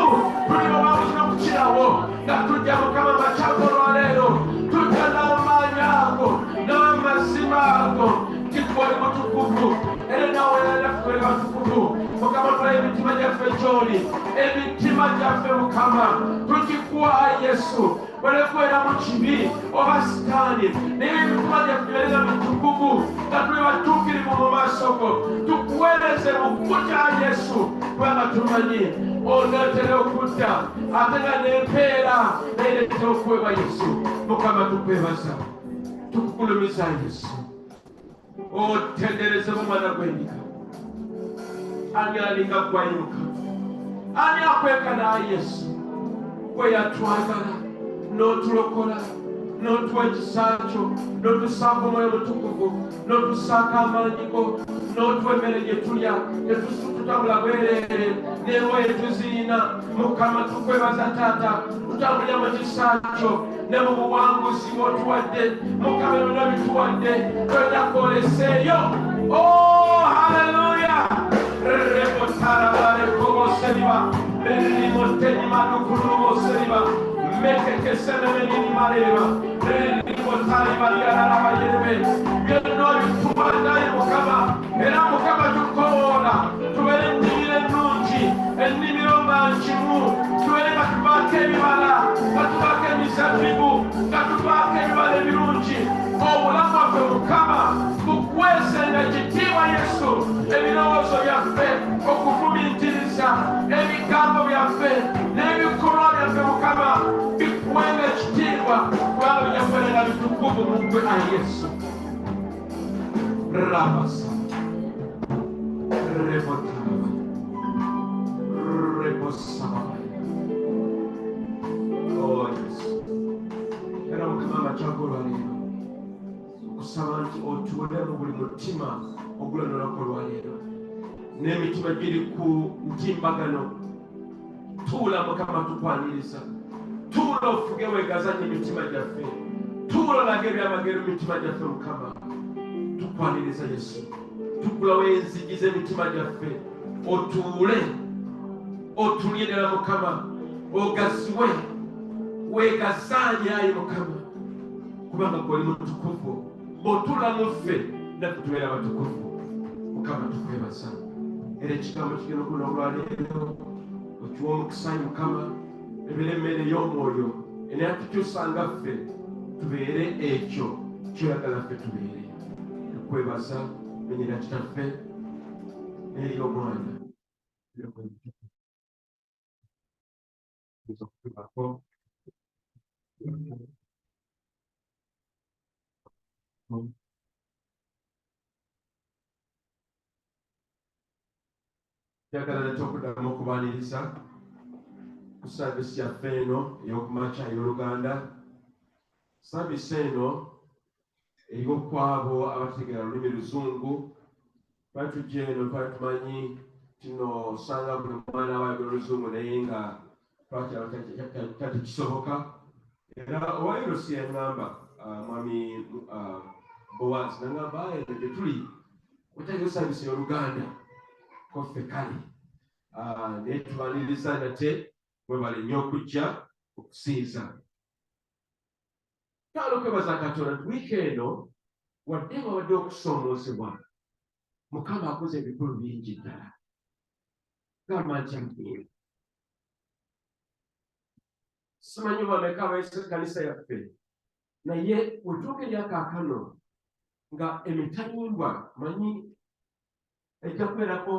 B: tuli bawanguzi n'okukirawo nga tujja Mukama makyago olwaleero, tujja n'amaanyi ago n'amazima ago nti gwoli mutukuvu era nawe naffe tuli batukuvu. Mukama tulaye emitima gyaffe gy'oli, emitima gyaffe Mukama tugikuwa Yesu, balekwera mu kibi oba sitaani, naye emitima gyaffe erina mitukuvu nga tuli batuukirivu mu maaso go, tukuweereze mu kutya Yesu, kubanga tumanyi onootera okudda ate nga n'empeera neeretera okuweebwa Yesu. Mukama tukwebaza, tukugulumiza Yesu, otenderezemu omwana gw'endiga. Ani alinga gwayimuka? Ani akweka naye Yesu? Gwe yatwagala n'otulokola, n'otuwa ekisa kyo, n'otusaako Omwoyo Mutukuvu, n'otusaako amaanyi go, n'otuwa emmere gye tulya, tutambula bwereere n'engoye tuziina. Mukama tukwebaza Taata, tutambulira mu kisa kyo ne mu buwanguzi bw'otuwadde. Mukama byonna bituwadde twetagooleseeyo. Oh, haleluya! Rekotarabalekobosseriba erimotenyimadukulubosseriba mekekesenemeninimaleba erimotalibaliararabayerebe byonna bituwaddayo Mukama, era Mukama tukoola tubeere ennimiro ennungi, ennimiro nga nkimu, tubeere nga tuvaako ebibala, nga tuvaako emizabbibu, nga tuvaako ebibala ebirungi. Obulamu bwaffe Mukama bukuweesenga ekitiibwa Yesu, ebirowoozo byaffe okufumiitiriza, ebigambo byaffe n'ebikolwa byaffe Mukama bikuwenga ekitiibwa, kubanga byafferenga bitukuvu mu ggwe ayi Yesu. Rabasa rebotaba rebosaba. Oh Yesu, era Mukama amakyago olwaleero kusaba nti otuule mu buli mutima ogulonolako olwaleero, n'emitima giri ku ntimbagano. Tuula Mukama tukwaniriza, tuula ofuge weegazanye emitima gyaffe, tuula olage ebyamagero mu mitima gyaffe Mukama. Tukwaniriza Yesu, tukulawo enzigi z'emitima gyaffe, otuule otulye ddala Mukama, ogaziwe weegazaanye ayi Mukama, kubanga gwoli mutukuvu. Bw'otuula mu ffe naffe tubeera batukuvu. Mukama tukwebaza, era ekigambo kigenda okuna olwaleero okiwa omukisa Mukama, ebeere emmere y'omwoyo, era tukyusanga ffe tubeere ekyo kyoyagala ffe tubeere. Tukwebaza menyera Kitaffe n'eri Omwana okutubako njagala nate okuddamu okubaaniriza ku saavisi yaffe eno ey'okumakya ey'Oluganda. Saavisi eno eriwo kwabo abategeera olulimi Luzungu. Twali tujja eno twali tumanyi kino osanga buli mwana abayogera Oluzungu naye nga twakiraba takikisoboka. Era owayiro si yaŋŋamba mwami Bowazi n'aŋŋamba gye tuli otegeeza saavisi y'Oluganda koffe kale naye tubaliriza nate mwebale nnyo okujja okusinza. Twala okwebaza Katonda nti wiiki eno wadde babadde okusoomoozebwa, Mukama akoze ebikulu bingi ddala. Gamba nti amiina. Simanyi bameka abayisa ekkanisa yaffe, naye wetuuka eri akaakano nga emitalimbwa manyi ejja kubeerako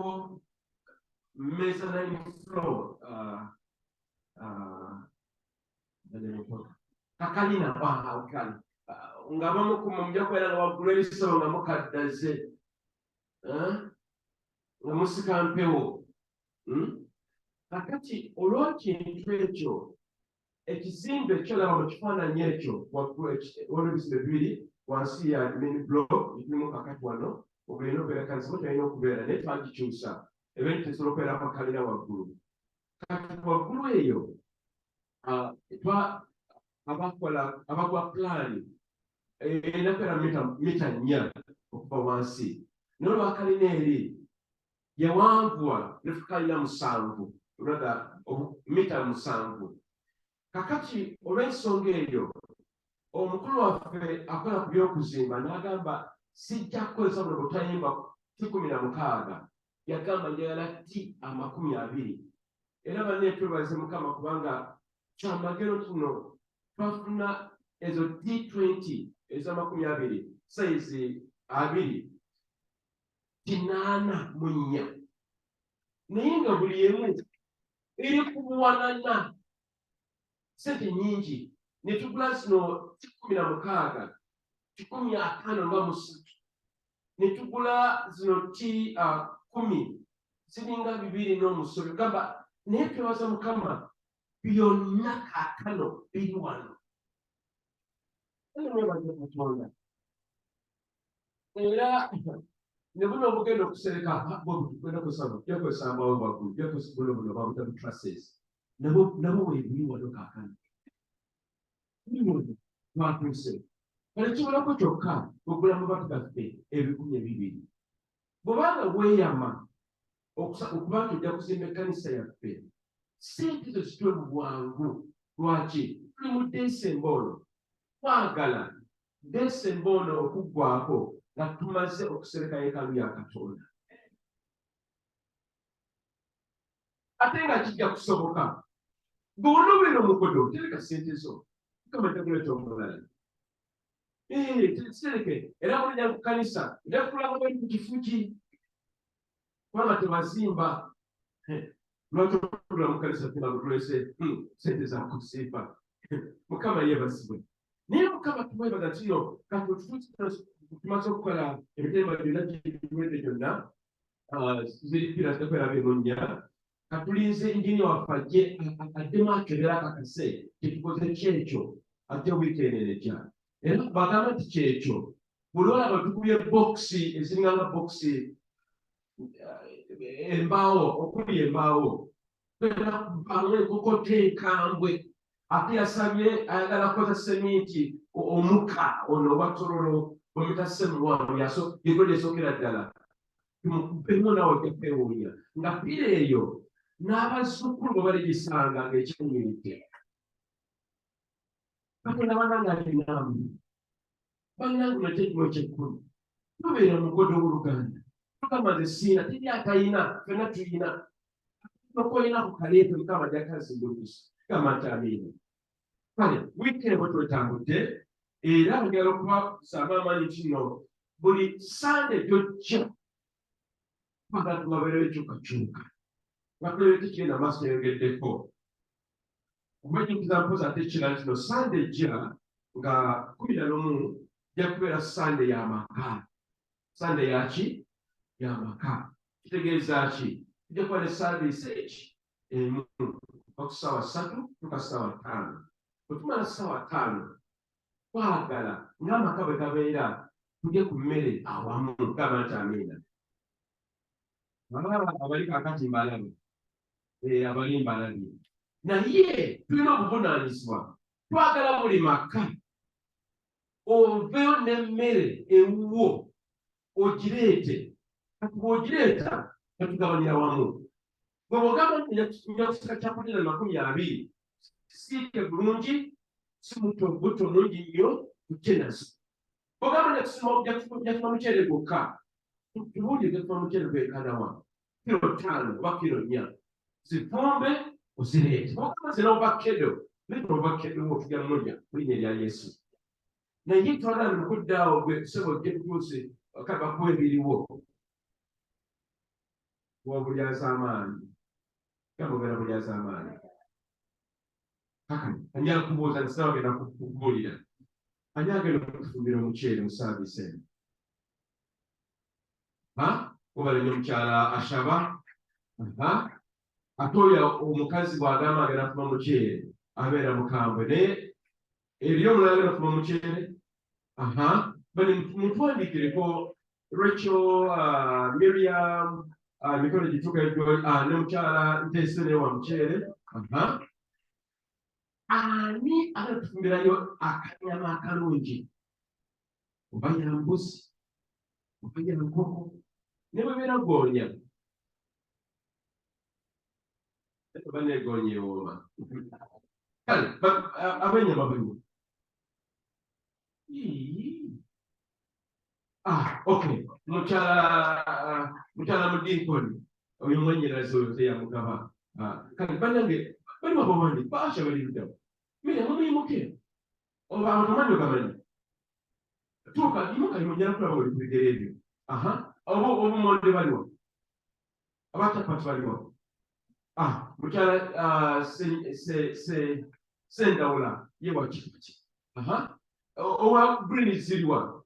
B: mezzanine floor, kakalina kale nga abamu ku mujja kubeera nga waggulu ebisolo nga mukaddaze nga musika mpewo. Kakati olw'ekintu ekyo, ekizimbe kyolaba mu kifaananyi ekyo waggulu waliwo ebizimbe bibiri wansi ya mini block ekirimu kakati wano obulina okubeera kanisa mutalina okubeera naye twagikyusa ebentu tesobola okubeera pakalina waggulu. Kati waggulu eyo abagwa pulaani erina kubeera mita 4 okuva wansi, naye olwakalina eri yawanvuwa netukalina 7 mita 7. Kakati olw'ensonga eyo omukulu waffe akola ku by'okuzimba n'agamba sijja kukozesa buno butayimba 16, yagamba njagala T20. Era banne twebaze Mukama kubanga kyamagero kino twafuna ezo T20 eza20 sayizi 2 8 naye nga buli emu eri ku buwanana sente nyingi. Ne tugula zino 16, 53, ne tugula zino T10 ziringa 2 n'omusobi. Gamba naye twebaza Mukama byonna kaakano biri wano. Mwebaze Katonda. Era ne buno obugenda okusereka bwegenda kusaba jakozesa amawanga waggulu jakozesa buno babuta trusses nabo webuli wano kaakano twatuuse kale kibolako kyokka ogula mu batu gaffe 200. Bwobanga weeyama okuba nti ojja kuzimba ekkanisa yaffe, sente zo zitwe mu bwangu. Lwaki? tuli mu Desemba ono, twagala Desemba ono okuggwako nga tumaze okusereka yeekaalu ya Katonda. Ate nga kijja kusoboka bw'onobeera omukodo tereka sente zo Mukama takuleeta omulala. Sereke era mulija ku kkanisa ojja kulaba bali mu kifu ki kubanga tebazimba. Lwaki otula mu kkanisa tuna tulese sente za kusiiba. Mukama yeebazibwe. Naye Mukama tumwebaza nti yo kati tumaze okukola ebitema byonna gyewedde gyonna ziripira zitakwera benonya katulinze injini waffe ajje addemu akebera akakase kyetukoze kyekyo ajje wiiki enenejja. Era bagamba nti kyekyo buli olaba tukubye bokisi ezinganga bokisi embaawo okuli embaawo bamwe enkokota enkambwe. Ate yasabye ayagala kukoza seminti omuka ono obatololo bwemitasse muwanvu yegode esookera ddala tumukupemu nawe ojja kwewuunya nga ppira eyo n'abazzukulu bwe baligisanga ng'ekyayimiridde. Katonda banange alinamu bannange natekimu eky'ekkulu tubeera mugodo w'Oluganda Mukama nze siina teri atayina ffenna tuyina nokolina ku kaleeto Mukama gy'atazimbulukusa gamba nti amiina. Kale wiiki ebo twetambudde era njagala okubasaba amaanyi nti nno buli Sande gy'ojja twagala tubabeerewo ekyukakyuka nga tulebe kigenda maaso kyeyogeddeko. Okubajjukiza mpoza ate kira nti no Sande ejja nga 11 ejja kubeera Sande y'amaka. Sande yaki? Y'amaka. Kitegeeza ki? Tujja kuba ne Service eki emu okusaawa 3 tuka ssaawa 5. Bwe tumala ssaawa 5 twagala ng'amaka bwe gabeera tujje ku mmere awamu. Gamba nti amiina. Abali kaakati mbalabe abali mbalabye naye tulina obuvunaanyizibwa. Twagala buli maka oveyo n'emmere ewuwo ogireete. Kati bw'ogireeta batugabanira wamu. bw'ogamba nja kusika kyakulira 20 siike bulungi si buto mulungi nnyo tujje nazo bw'ogamba njakufuna muceere gwokka tubuulire gafuna muceere gwekanawa kilo 5 oba kilo 4 zifumbe ozireete bw'ogamba zira ovakedo leeta ovakedo otujja mulya mu linnya erya Yesu naye twagala mukuddaawo gwe sebo ojje tutuuse bakuwa ebiriwo wobulyaza amaanyi gamugera bulyaza amaanyi kakati ani akubuuza nti sinawe agenda kukubuulira ani agenda okufumbira omuceere mu saavisi eno obalenye omukyala ashaba ate oyo omukazi bw'agamba agenda kufuma muceere abeera mukambwe naye eri omulala agenda kufuma muceere bali mutwandikireko Rachel Miriam mikono gituka ne mukyala Nteese naye wa muceere ani agatufumbirayo akanyama akalungi oba yambuzi oba yankoko ne bwebeera goonya oba negoonya ewooma kale ab'ennyama baliwo okay mukyala mudinkoni oyo mwenyerazi oyo teyamugaba kale banange bali wabawandi baasha baliruddawo mire mumuyimuke oba amatamanyi ogamanyi tuuka yimuka limujjana kulaba oli kubigere ebyo obumonde baliwo abatapati baliwo mukyala sendawula yewa kikuki owa greens ziriwa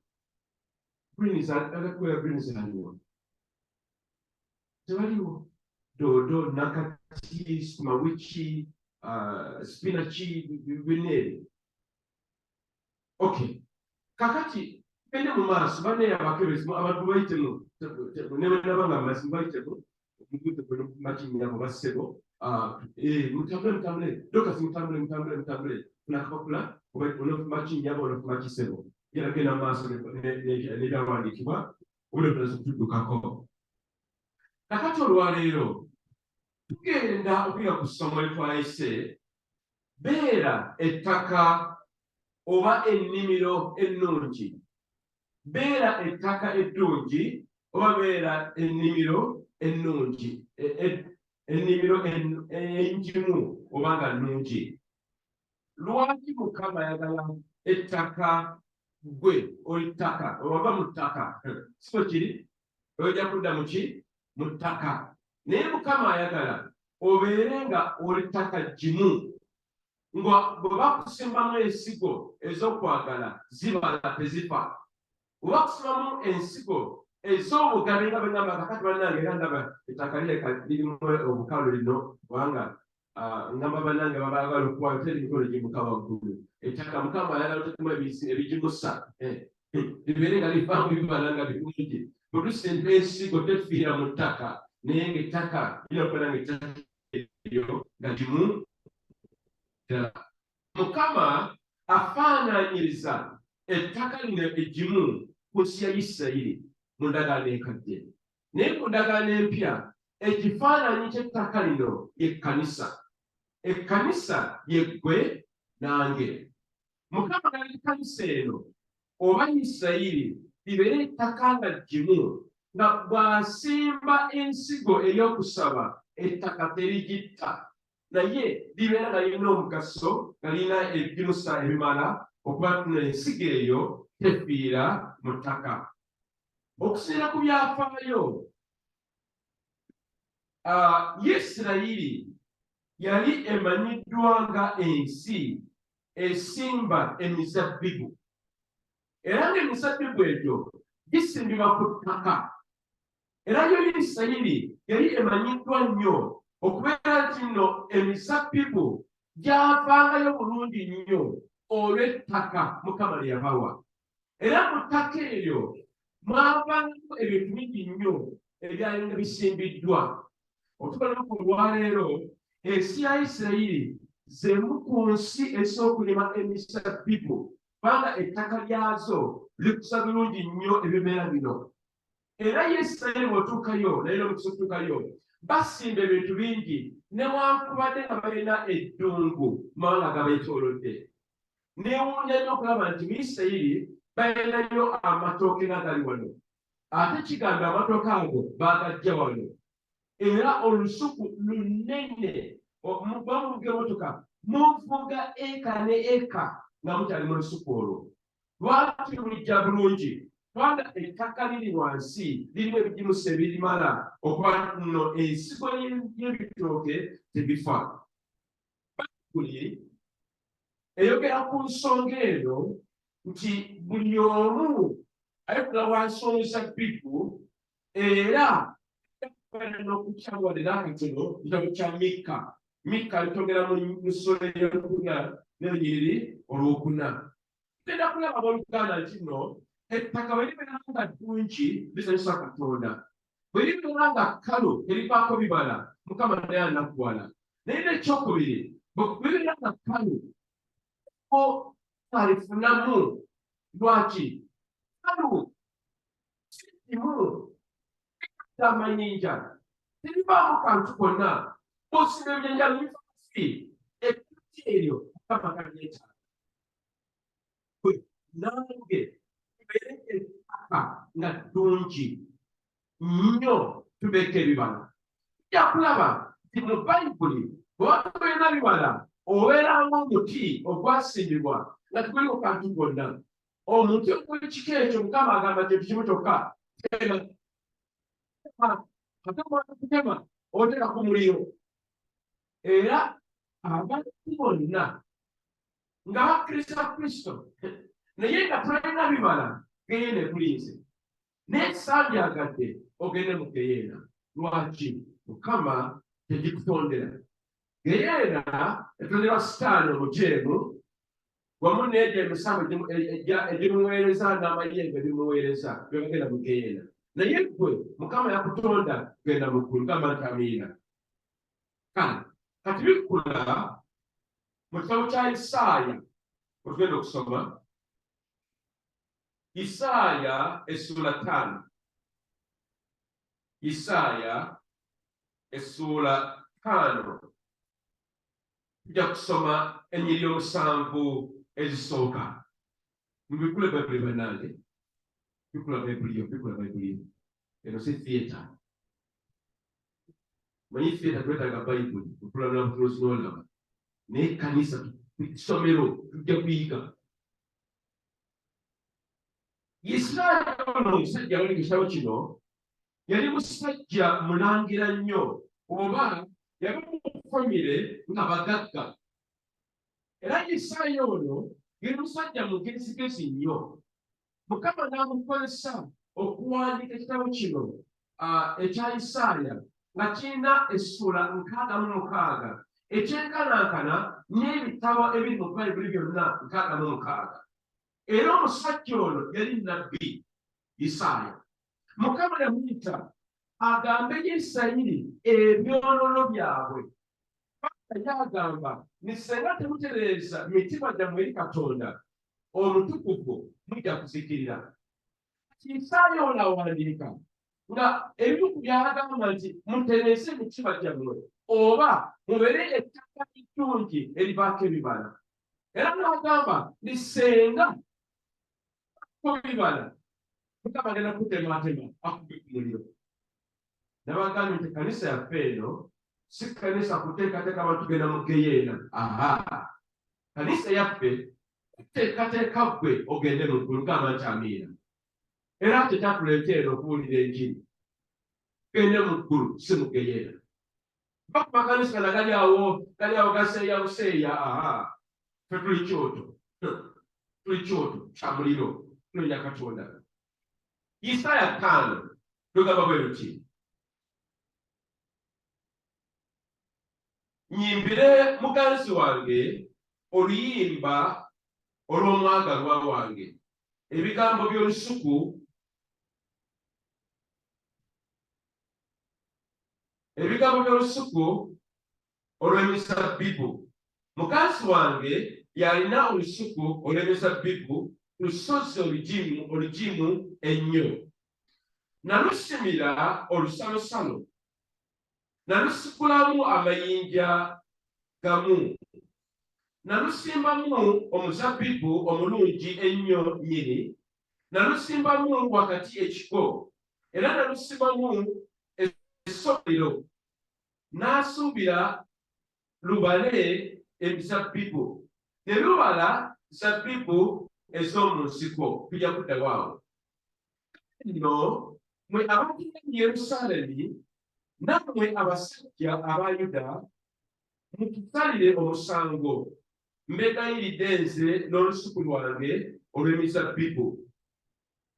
B: greens agakwera greens aliwo tebaliwo dodo nakati sumawiki spinachi binere okay kakati gende mu maaso bane abakebezi abantu bayitemu nebenabanga amazima bayitemu makinyabo basebo mutambule dokasi mutambule nakakula makinyabo makinsebo geragenda mu maaso nebyawandikibwa obulebulaza okutuddukako kakati olwaleero tugenda okuyiga ku ssomo lyetwayise beera ettaka oba ennimiro ennungi beera ettaka eddungi oba beera ennimiro ennungi ennimiro engimu oba nga nnungi lwaki mukama ayagala ettaka gwe oli ttaka owava mu ttaka siko kiri ojja kudda muki mu ttaka naye mukama ayagala obeere nga oli ttaka gimu nga bwe bakusimbamu ensigo ez'okwagala zibala tezifa bwe bakusimbamu ensigo ez'obugabe nga bwengamba kakati bannange era ndaba ettaka lirimu obukalu lino kubanga ngamba bannange babaagala okuwayo teri mikono gimuka waggulu ettaka mukama ayagala otekemu ebigimusa libeere nga livaamu bibala nga birungi bwe tusimba ensigo tefiira mu ttaka naye ng'ettaka lina okubeera ng'ettaka eryo nga gimu mukama afaananyiriza ettaka lino egimu ku nsi ya Isirayiri mu ndagaano enkadde naye ku ndagaano empya ekifaananyi ky'ettaka lino y'ekkanisa ekkanisa yeggwe nange mukama gali ekkanisa eno oba Isirayiri libeere ettaka nga gimu nga bw'asimba ensigo ey'okusaba ettaka terigitta naye libeera nga lirina omugaso nga lirina ebigimusa ebimala okuba ensigo eyo tefiira mu ttaka okusinziira ku byafaayo Isirayiri yali emanyiddwa nga ensi esimba emizabbibu era ng'emizabbibu egyo gisimbibwa ku ttaka era yo Isirayiri yali emanyiddwa nnyo okubeera nti nno emizabbibu gyavangayo bulungi nnyo olw'ettaka mukama lye yabawa era mu ttaka eryo mwavangayo ebintu bingi nnyo ebyali nga bisimbiddwa otubala ku lwaleero ensi ya Isirayiri z'emu ku nsi ez'okulima emizabbibu kubanga ettaka lyazo likusa bulungi nnyo ebimera bino era Isirayiri bw'otuukayo naye n'omukisa otuukayo basimba ebintu bingi newankubadde nga balina eddungu mawanga gabeetoolodde. Neewuunya nnyo okulaba nti mu Isirayiri balinayo amatooke nga gali wano, ate kigamba amatooke ago baagajja wano, era olusuku lunene bamuvuga emotoka muvuga eka ne eka nga mukyali mu lusuku olwo. Lwaki lulijja bulungi? Kubanga ettaka liri wansi lirimu ebigimusa ebirimala okuba nno ensigo y'ebitooke tebifa. Bayibuli eyogera ku nsonga eno nti buli omu ayitula wansi omuzabbibu, era n'okukyawalira akatono kitabo kya Mikka. Mikka litogera mu ssolo ey'okuna n'olunyiriri olwokuna. Tugenda kulaba abooluganda nti nno ettaka bwe libeera nga ddungi lisanyusa Katonda, bwe libeera nga kkalu erivaako bibala Mukama naye anakuwala. Naye n'ekyokubiri bwe libeera nga kkalu ko alifunamu. Lwaki? Kkalu kimu amayinja terivaamu kantu konna, bw'osimba ebyenja bifaasi ekkuti eryo Mukama kaleeta. Nange tubeere ettaka nga ddungi nnyo tubeeko ebibala. Tujja kulaba nti mu Bayibuli bw'oba tulina bibala obeeramu omuti ogwasimbibwa nga tuguliko kantu konna. Omuti ogw'ekika ekyo Mukama agamba nti ekimu kyokka kutema otera ku muliro, era abantu bonna nga bakkiriza Kristo naye nga tulina bibala genda ekulinze n'ekisambyagadde ogende mu geyeena. Lwaki? Mukama tegikutondera. Geyeena etonderwa Sitaani omujeemu wamu n'egyo emisango egimuweereza n'amayembe ebimuweereza byogenda mu geyeena. Naye gwe Mukama yakutonda genda mu ggulu. Gamba nti amiina. Kati bikula mu kitabo kya Isaaya otugenda okusoma Isaaya essula 5. Isaaya essula 5 tujja kusoma ennyiriri 7 ezisooka. Mubikule Bayibuli bannange, bikula Bayibuli. Eno si theatre. Manyi theatre twetaaga Bayibuli okulanula butulosi n'olaba, naye ekkanisa isomero tujja kuyiga. Isaaya ono omusajja ali mu kitabo kino yali musajja mulangira nnyo, oba yali mu famire nga bagagga. Era Isaaya ono yali musajja mugeesigezi nnyo. Mukama n'amukozesa okuwandiika ekitabo kino ekya Isaaya nga kirina essula 66 ekyenkanankana n'ebitabo ebiri mu Bayibuli byonna 66. Era omusajja ono yali nnabbi Isaaya. Mukama yamuyita agambe Isirayiri ebyonoono byabwe. Ye agamba nti singa temutereeza mitima gyammwe eri Katonda omutukuvu mujja kuzikirira. Isaaya ono awandiika nga ebimu ku byagamba nti mutereeze emitima gyammwe oba mubeere ettaka eddungi erivaako ebibala. Era n'agamba nti senga kubibala Mukama agenda kutematema akubbe ku muliro. Nabagambye nti kanisa yaffe eno si kanisa kuteekateeka abantu genda mu geyeena. Kanisa yaffe kuteekateeka ggwe ogende mu ggulu. Gamba nti amiina. Era ate kyatuleeta eno okuwulira enjiri. Gende mu ggulu si mu geyeena. Baku makanisa gana gali awo gaseeya buseeya. Ffe tuli kyoto kya muliro tunoonya Katonda. Isaaya 5 tugamba bwe luti, nyimbire muganzi wange oluyimba olw'omwagalwa wange, ebigambo by'olusuku olw'emizabbibu. Muganzi wange yalina olusuku olw'emizabbibu ku lusozi olugimu ennyo. Nalusimira olusalosalo nalusikulamu amayinja gamu, nalusimbamu omuzabbibu omulungi ennyo nnyini, nalusimbamu wakati ekiko, era nalusimamu essomero, n'asuubira lubale emizabbibu, ne lubala zabbibu ez'omu nsiko. Tujja kuddawo awo. Nno mwe abantu b'e Yerusaalemi, nammwe abasajja aba Yuda, mutusalire omusango, mbegayiridde nze n'olusuku lwange olw'emizabbibu.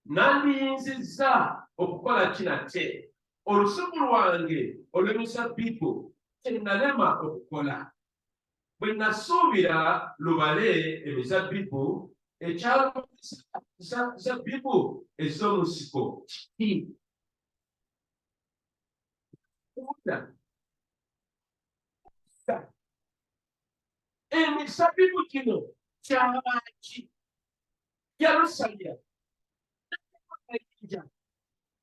B: Nandiyinzizza okukola kinate, olusuku lwange olw'emizabbibu kye nalema okukola. Bwe nasuubira lubale emizabbibu, ekyalumisa zabbibu ez'omu nsiko kiki? Emizabbibu gino kyabaki? Yalusalya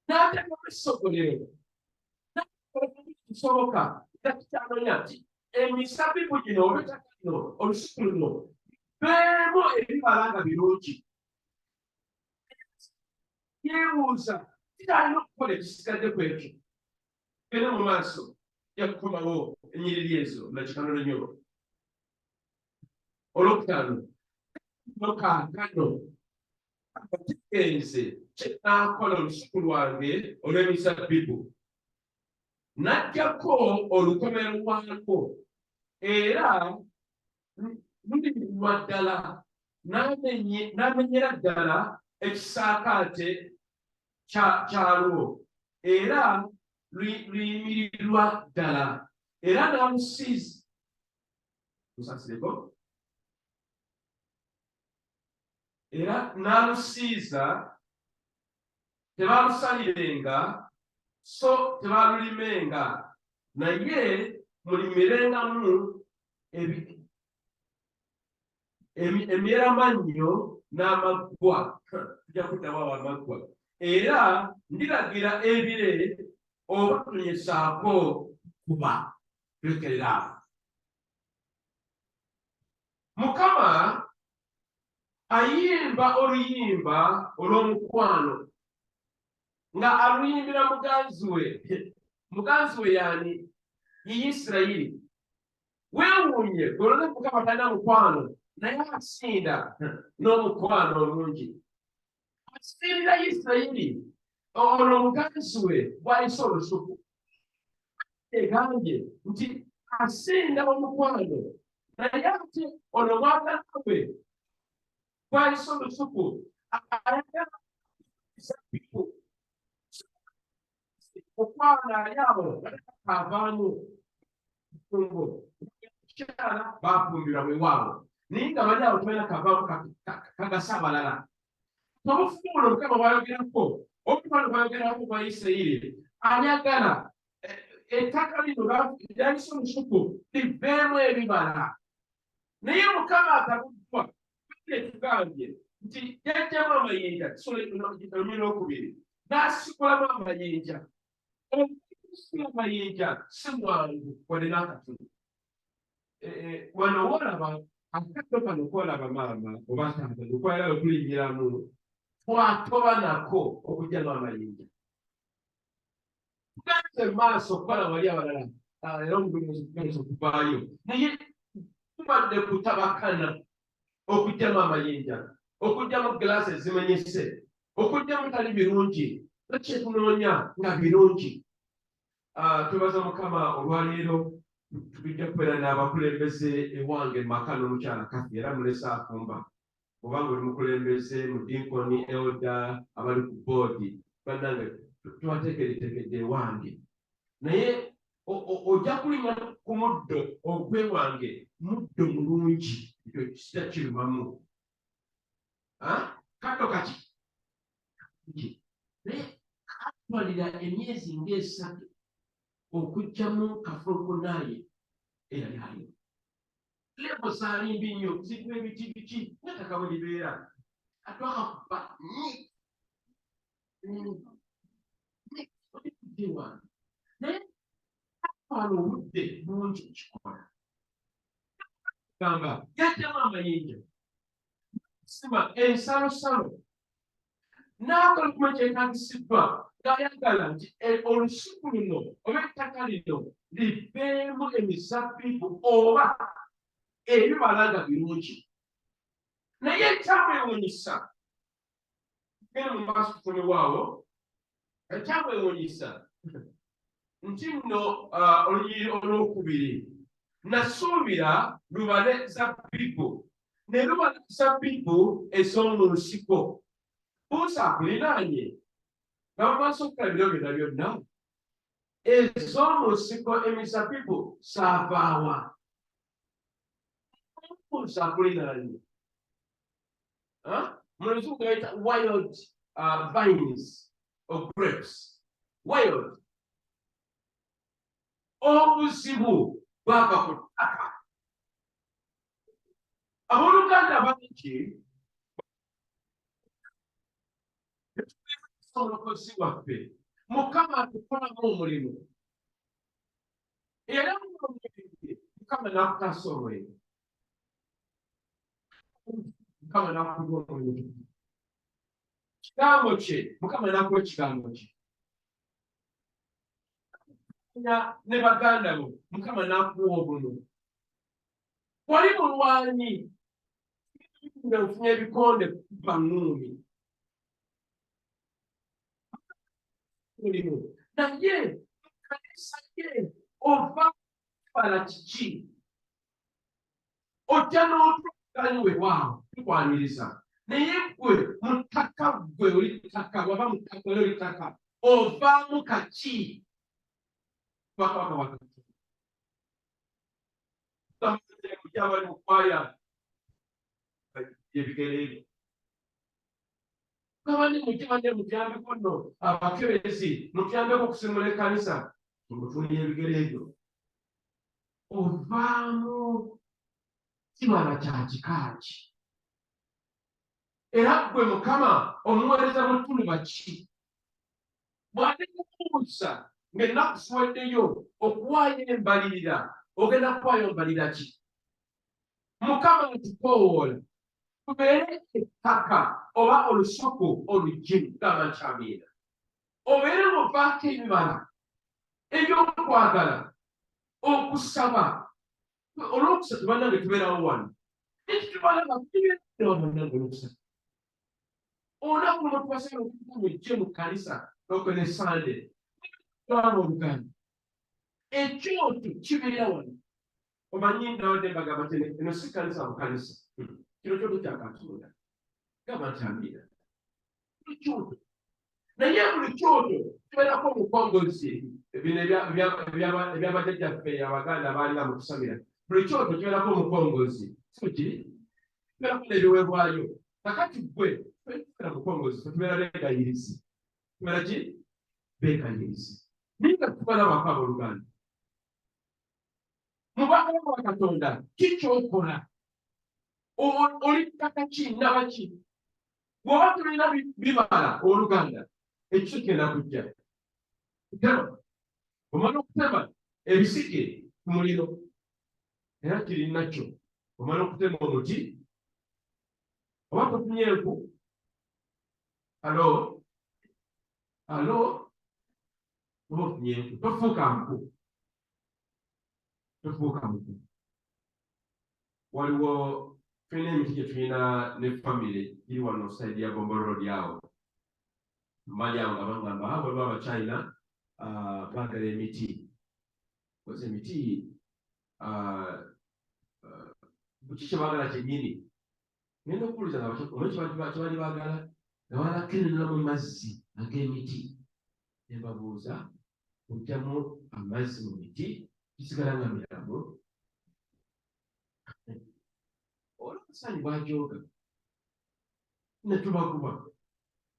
B: n'ateekamu essogolero, kisoboka era kikyanonya nti emizabbibu gino oba ettaka lino olusuku luno beemu ebibala nga birungi. Yeebuuza kitalina okukola ekisigadde ku ekyo. Gende mu maaso yakukomawo ennyiriri ezo nakikanono nnyo. Olwokutaano, kaakano abategeeze kye naakola olusuku lwange olw'emizabbibu. N'aggyako olukomero lwalwo, era lulimirwa ddala, n'amenyera ddala ekisaakaate kyalwo, era luyimirirwa ddala, era n'alusiiza. Musasireko? Era n'alusiiza, tebaalusalirenga so tebaalulimenga, naye mulimirengamu emyeramannyo n'amaggwa. Tujja kuddawo awo amaggwa. Era ndiragira ebire obatonyesaako kuba. Tulekerera awo. Mukama ayimba oluyimba olw'omukwano nga aluyimbira muganzi we. Muganzi we yani ye Isirayiri. Weewuunye golole Mukama talina mukwano, naye asinda n'omukwano omulungi. Asindira Isirayiri ono muganzi we bw'ayise olusuku. Egambye nti asinda omukwano, naye ate ono mwagala we bw'ayise olusuku ayagala zabbibu. Okwana ali awo avaamu fumbo. Kyala baafumbirwa weewaawo, naye nga bali awo tebalina kavaamu kagasa abalala. Obufumbula Mukama bw'ayogerako, omukwano bw'ayogerako bwa Isirayiri, ayagala ettaka lino lyayise olusuku liveemu ebibala. Naye Mukama atabuddwa tugambye nti yajjamu amayinja, olumira okubiri, n'asikulamu amayinja. Okusula amayinja si mwangu wadde n'akatono. Wano olaba akatto kano kwolaba maama oba taata okwagala okulinnyiramu, twatoba nako okugyamu amayinja. Tuganze mu maaso okukola wali abalala era omugumizi okuvaayo, naye tubadde kutabakana okugyamu amayinja, okugyamu giraasi ezimenyese, okugyamu tali birungi, nakyetunoonya nga birungi. Twebaza Mukama olwaleero tujja kubeera n'abakulembeze ewange mu maka n'omukyala Kafi, era mulese afumba. Obanga oli mukulembeze mu dinkoni elda abali ku boodi, bannange tubateekereteekedde ewange. Naye ojja kulinnya ku muddo ogw'ewange, muddo mulungi, ekyo kisita kirumamu. Katto kaki naye katwalira emyezi ng'esatu okugyamu kafukunaye eyali aliwo. Lebo zaalimbi nnyo, zirimu ebiti biki n'ettaka bwe libeera. Atwakakuba naye Wano obudde bungi kikola. Gamba yaddamu amayinja. Sima ensalosalo. N'akola ku kyetaagisiddwa ng'ayagala nti olusuku luno oba ettaka lino liveemu emizabbibu oba ebibala nga birungi. Naye ekyamwewuunyisa, genda mu maaso tusomebwawo, ekyamwewuunyisa nti nno olunyiri olwokubiri nasuubira lubale zabbibu ne lubala zabbibu ez'omu nsiko. Buusa akuliraanye nga bamaaso okulabira byonna byonna ez'omu nsiko emizabbibu zaavaawa. Buusa akuliraanye mu luzungu bayita wild vines or grapes. Wild. Obuzibu bwava ku ttaka. Abooluganda bangi omulokozi waffe Mukama atukolamu omulimu era Mukama n'akutaasa omulimu. Mukama n'akuwa omulimu. Kigambo kye Mukama n'akuwa ekigambo kye. Ne baganda bo Mukama n'akuwa obuno. Wali mulwanyi nga ofunye ebikonde kuba nnuumi. Naye kanisa ye ova kibala kiki? Ojja n'otuganyi weewaawo tukwaniriza. Naye gwe mu ttaka gwe oli ttaka waba mu ttaka oli ttaka ovaamu kaki? Bakabaka wakati. Bali mu kwaya ebigere ebyo. Kabani mukibadde mutuyambeko nno abakebezi mutuyambeko okusimula ekkanisa mutunye ebigere ebyo. Ovaamu kibala kya kika ki? Era gwe Mukama omuweereza mu baki? Bw'atekubuuza ng'ennaku ziweddeyo okuwaayo embalirira ogenda kuwaayo mbalirira ki? Mukama atukoowoola tubeere ettaka oba olusuku olugimu gamba nkyamiina. Obeere ng'ovaako ebibala ebyokwagala okusaba. Olwokusatu bannange tubeerawo wano. Ekitubalaba tubeerawo bannange olwokusatu. Olunaku luno tubasaba okutuka mujje mu kkanisa okole Sande. Twaba Oluganda. Ekyoto kibeera wano. Omanyi ndawadde mbagamba nti eno si kkanisa bukanisa. Kino kyoto kya Katonda. Gamba nkyamiina. Buli kyoto. Naye buli kyoto kibeerako omukongozi. Bino ebyabajjajjaffe Abaganda baalina mu kusabira. Buli kyoto kibeerako omukongozi. Si kiri? Kibeerako n'ebiweebwayo. Kakati gwe tubeera mukongozi tubeera beegayirizi. Tubeera ki? Beegayirizi. Naye nga tubalabako abooluganda. Mu bwakabaka bwa Katonda ki ky'okola? Oli ttaka ki naba ki? Bw'oba tulina bibala owooluganda ekyo kigenda kujja. Omala okutema ebisige ku muliro era kiri nakyo. Omala okutema omuti oba tofunye enku. Alo oba ofunye enku tofuuka nku. Tofuuka nku. Waliwo tulina emiti gye tulina ne famire giri wano sayidi ya Bombo Road awo. Mbali awo nga bagamba waliwo Abachina baagala emiti. Koze emiti buki kye baagala kyennyini. Ngenda okubuuliza nga kyebali baagala nga balakenenera mu mazzi ag'emiti. Ne mbabuuza ojjamu amazzi mu miti kisigala nga miramu. Olw'omusaani bw'ajooga ne tubakuba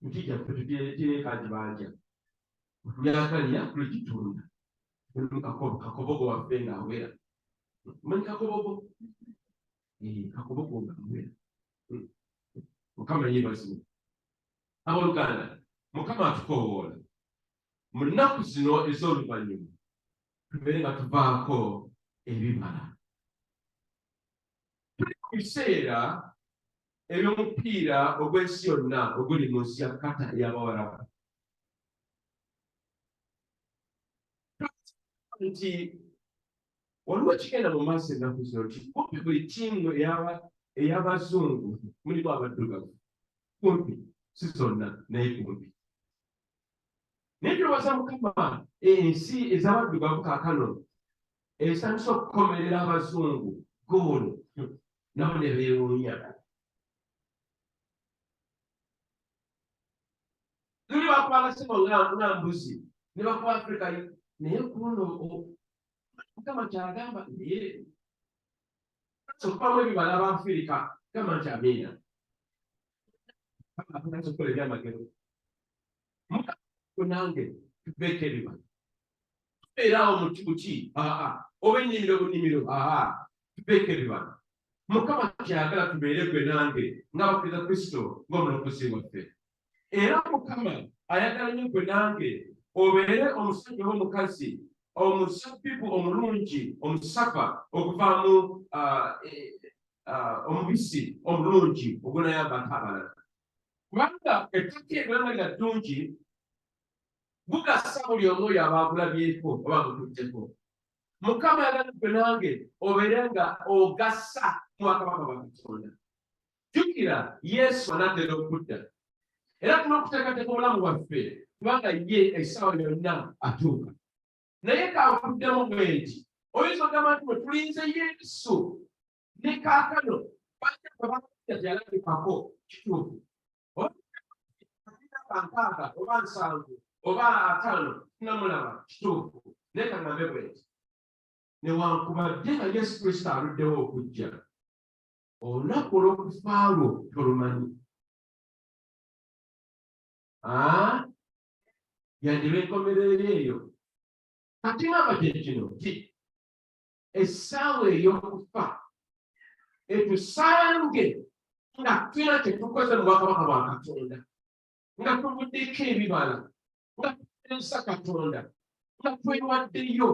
B: miti gyaffe tugireeka gibanja. Otulyakaliya tuligitunda. Kakobogo waffe ng'awera. Manyi kakobogo? Kakobogo ng'awera. Mukama yeebazibwe. Abooluganda, Mukama atukoowoola. Mu nnaku zino ez'oluvannyuma tubeere nga tuvaako ebibala. Tuli mu biseera eby'omupiira ogw'ensi yonna oguli mu nsi ya kata ey'Abawarabu. Nti waliwo ekigenda mu maaso ennaku zino nti kumpi buli ttiimu ey'abazungu mulimu abaddugavu. Kumpi si zonna naye kumpi. Naye tulowooza Mukama ensi ez'abaddugavu kaakano esanyusa okukomerera abazungu goolo nabo ne beewuunya. Luli bakubanga sebo nga mbuzi ne bakuba Afrika naye kuno Mukama kyagamba naye okubamu ebibala Abafirika gamba nti amiina. Okukola ebyamagero. Mukama nange tubeeko ebibala. Tubeerawo muti buti oba ennimiro bunnimiro tubeeko ebibala. Mukama kyagala tubeere gwe nange ng'abakkiriza Kristo ng'omulokozi waffe. Era Mukama ayagala nnyo gwe nange obeere omusajja oba omukazi omusabbibu omulungi omusapa okuvaamu omubisi omulungi ogunayamba ate abalala. Kubanga ettaka eryonna lya ddungi gugasa buli omu oyo abaagulabyeko oba gutuddeko. Mukama ayagala gwe nange obeere nga ogasa mu bwakabaka bwa Katonda. Jjukira Yesu anaatera okudda. Era tulina okuteekateeka obulamu bwaffe kubanga ye essaawa yonna atuuka. Naye kaakuddemu bwe nti oyinza okugamba nti bwe tulinze Yesu ne kaakano yalabikako kituufu. Nkaaga oba nsanvu oba ataano tunamulaba kituufu. Naye kaŋŋambe bwe nti newankubadde nga Yesu Kristo aluddewo okujja, olunaku olw'okufa lwo tolumanyi. Yandiba enkomerero eyo. Kati ngamba kye kino nti essaawa ey'okufa etusange nga tulina kye tukoze mu bwakabaka bwa Katonda, nga tuvuddeko ebibala, nga tutensa Katonda, nga twewaddeyo,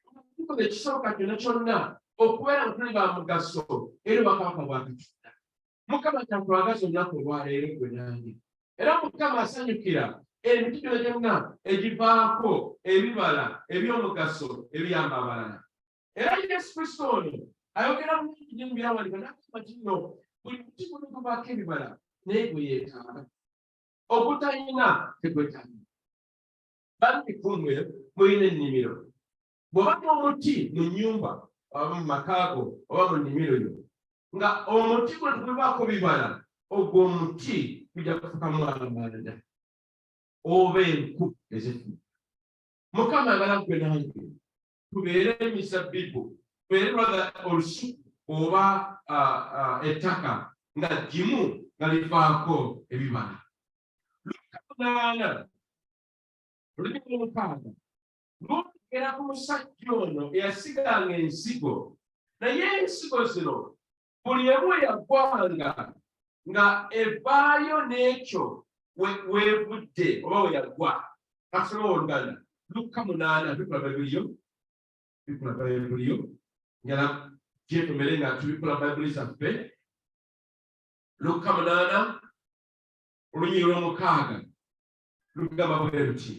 B: nga tukoze ekisooka kyonna kyonna okubeera nga tuli ba mugaso eri obwakabaka bwa Katonda. Mukama kyatwagaza olunaku olwaleero gwe nange. Era Mukama asanyukira emiti gyonna gyonna egivaako ebibala eby'omugaso ebiyamba abalala. Era Yesu Kristo ono ayogera mu bingi mu byawandiika n'agamba kino buli muti guno guvaako ebibala naye gwe yeetaaga. Ogutalina tegwetaaga. Bangi kumwe mulina ennimiro. Bw'oba n'omuti mu nnyumba oba mu makaago oba mu nnimiro yo nga omuti guno teguvaako bibala, ogwo omuti kujja kufukamu amanda oba enku ezifu. Mukama ayagala gwe nange tubeere emisabbibu, tubeere olusuku oba ettaka nga ggimu nga livaako ebibala. Luka 8 olulimi 6 lwogera ku musajja ono eyasiganga ensigo, naye ensigo zino buli emu yagwanga nga evaayo n'ekyo weevudde oba we yagwa. Kasoma Oluganda. Luka 8 bikula Bayibuli njala gyetumere nga tubikula Bayibuli zaffe. Luka 8 olunyi olw'omukaaga lugamba bwe luti.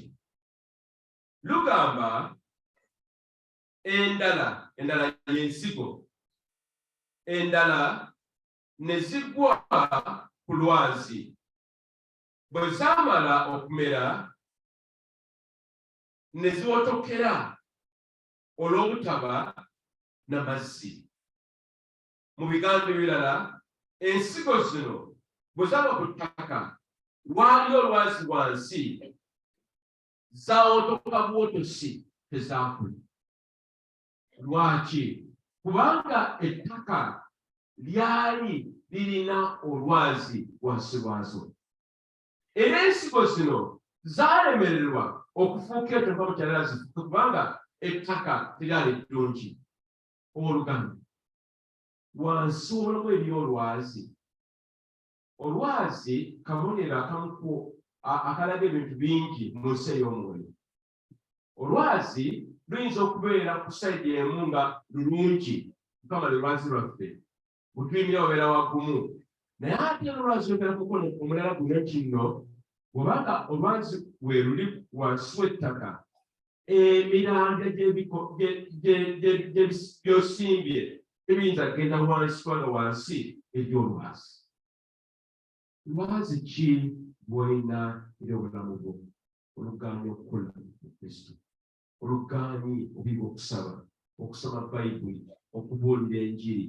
B: Lugamba endala y'ensigo, endala ne zigwa ku lwazi, bwe zaamala okumera ne ziwotokera olw'obutaba n'amazzi. Mu bigambo ebirala ensigo zino bwe zaaba ku ttaka waaliyo olwazi wansi, zaawotoka bwotosi tezaakula. Lwaki? Kubanga ettaka lyali lirina olwazi wansi lwazo. Era ensigo zino zaalemererwa okufuuka ettaka mu kyalala zifuuke kubanga ettaka teryali ddungi. Oluganda wansi olwo eriyo olwazi. Olwazi kabonero akamu akalaga ebintu bingi mu nsi ey'omwoyo. Olwazi luyinza okubeera ku sayidi emu nga lulungi mukama lwe lwazi lwaffe butuyimira obeera wagumu naye ate olwazi ogera kukola omulala guno kinno bwobanga olwazi bwe luli wansi w'ettaka emiranga gyosimbye ebiyinza kgenda wansi kubanga wansi egy'olwazi lwazi ki bwolina eri obulamu bwo olugaanyi okukola mu kristo olugaanyi obiga okusoma bayibuli okubuulira enjiri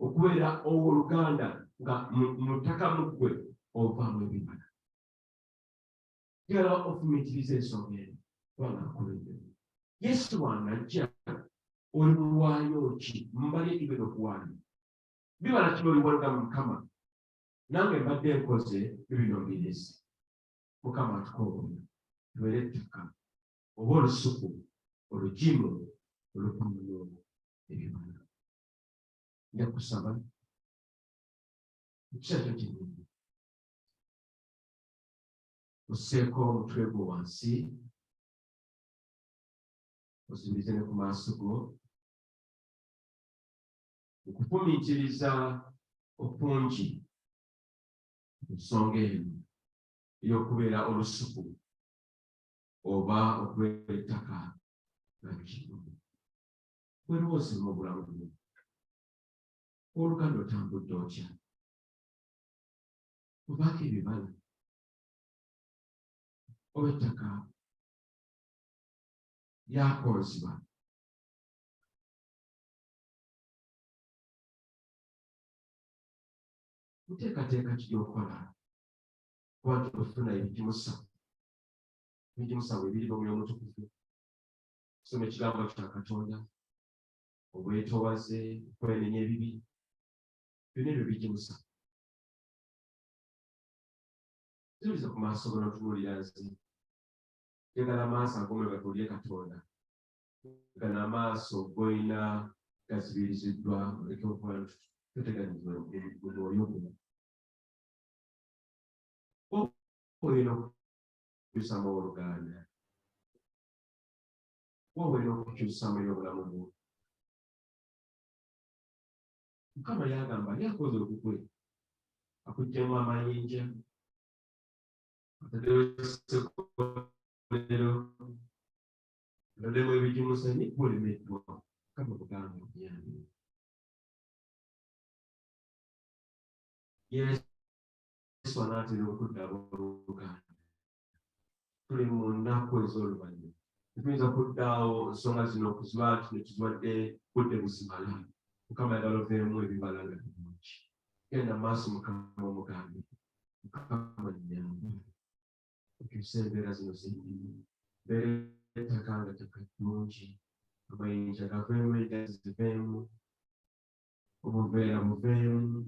B: okubeera owooluganda nga mu ttaka muggwe ovaamu ebibala njagala ofumiitiriza ensonga eno kubanga akulembera yesu bw'anajja oli mulwanyo ki mbali egibera okuwaanya bibala kino oliwanga mu mukama nange mbadde nkoze bibino mbirezi mukama atukobola tubeere ettaka oba olusuku olugimu olupamulo ebibala nja kusaba ekisa kyo kinini osseeko omutwe gwo wansi osibirize ne ku maaso go okufumiitiriza okungi ensonga eno ey'okubeera olusuku oba okubeera ettaka nga kitundu werwose mu bulamu bwo oluganda otambudde otya obaako ebibala oba ettaka lyakozibwa nteekateeka kiryokola kuba tofuna ebigimusa bwe biri omwoyo omutukuvu kusoma ekigambo kya katonda obwetoowaze okwenenya ebibi byonna ebyo bigimusa tuliza ku maaso gono tunuulira nsi njagala amaaso agomwe gatulye katonda gana amaaso golina gazibiriziddwa oleke okukola tuteganyiza omwoyo guno olina okukyusamu oluganda olina okukyusamu eri obulamu bwo mukama yagamba lyakoze olukukwe akuggyemu amayinja ataddeyo oddemu ebigimusa naye olemeddwa mukama bugamba obuyambi yesu anaatera okuddaba oluganda tuli mu nnaku ez'oluvannyuma tetuyinza kuddaawo ensonga zino okuziba nti netuziwadde budde buzimala mukama yagala oveemu ebibala nga birungi genda mu maaso mukama omugambi mukama nnyamba okyusa embeera zino zennyini mbeera ettaka nga ttaka ddungi amayinja gaveemu enjazi ziveemu obuveera buveemu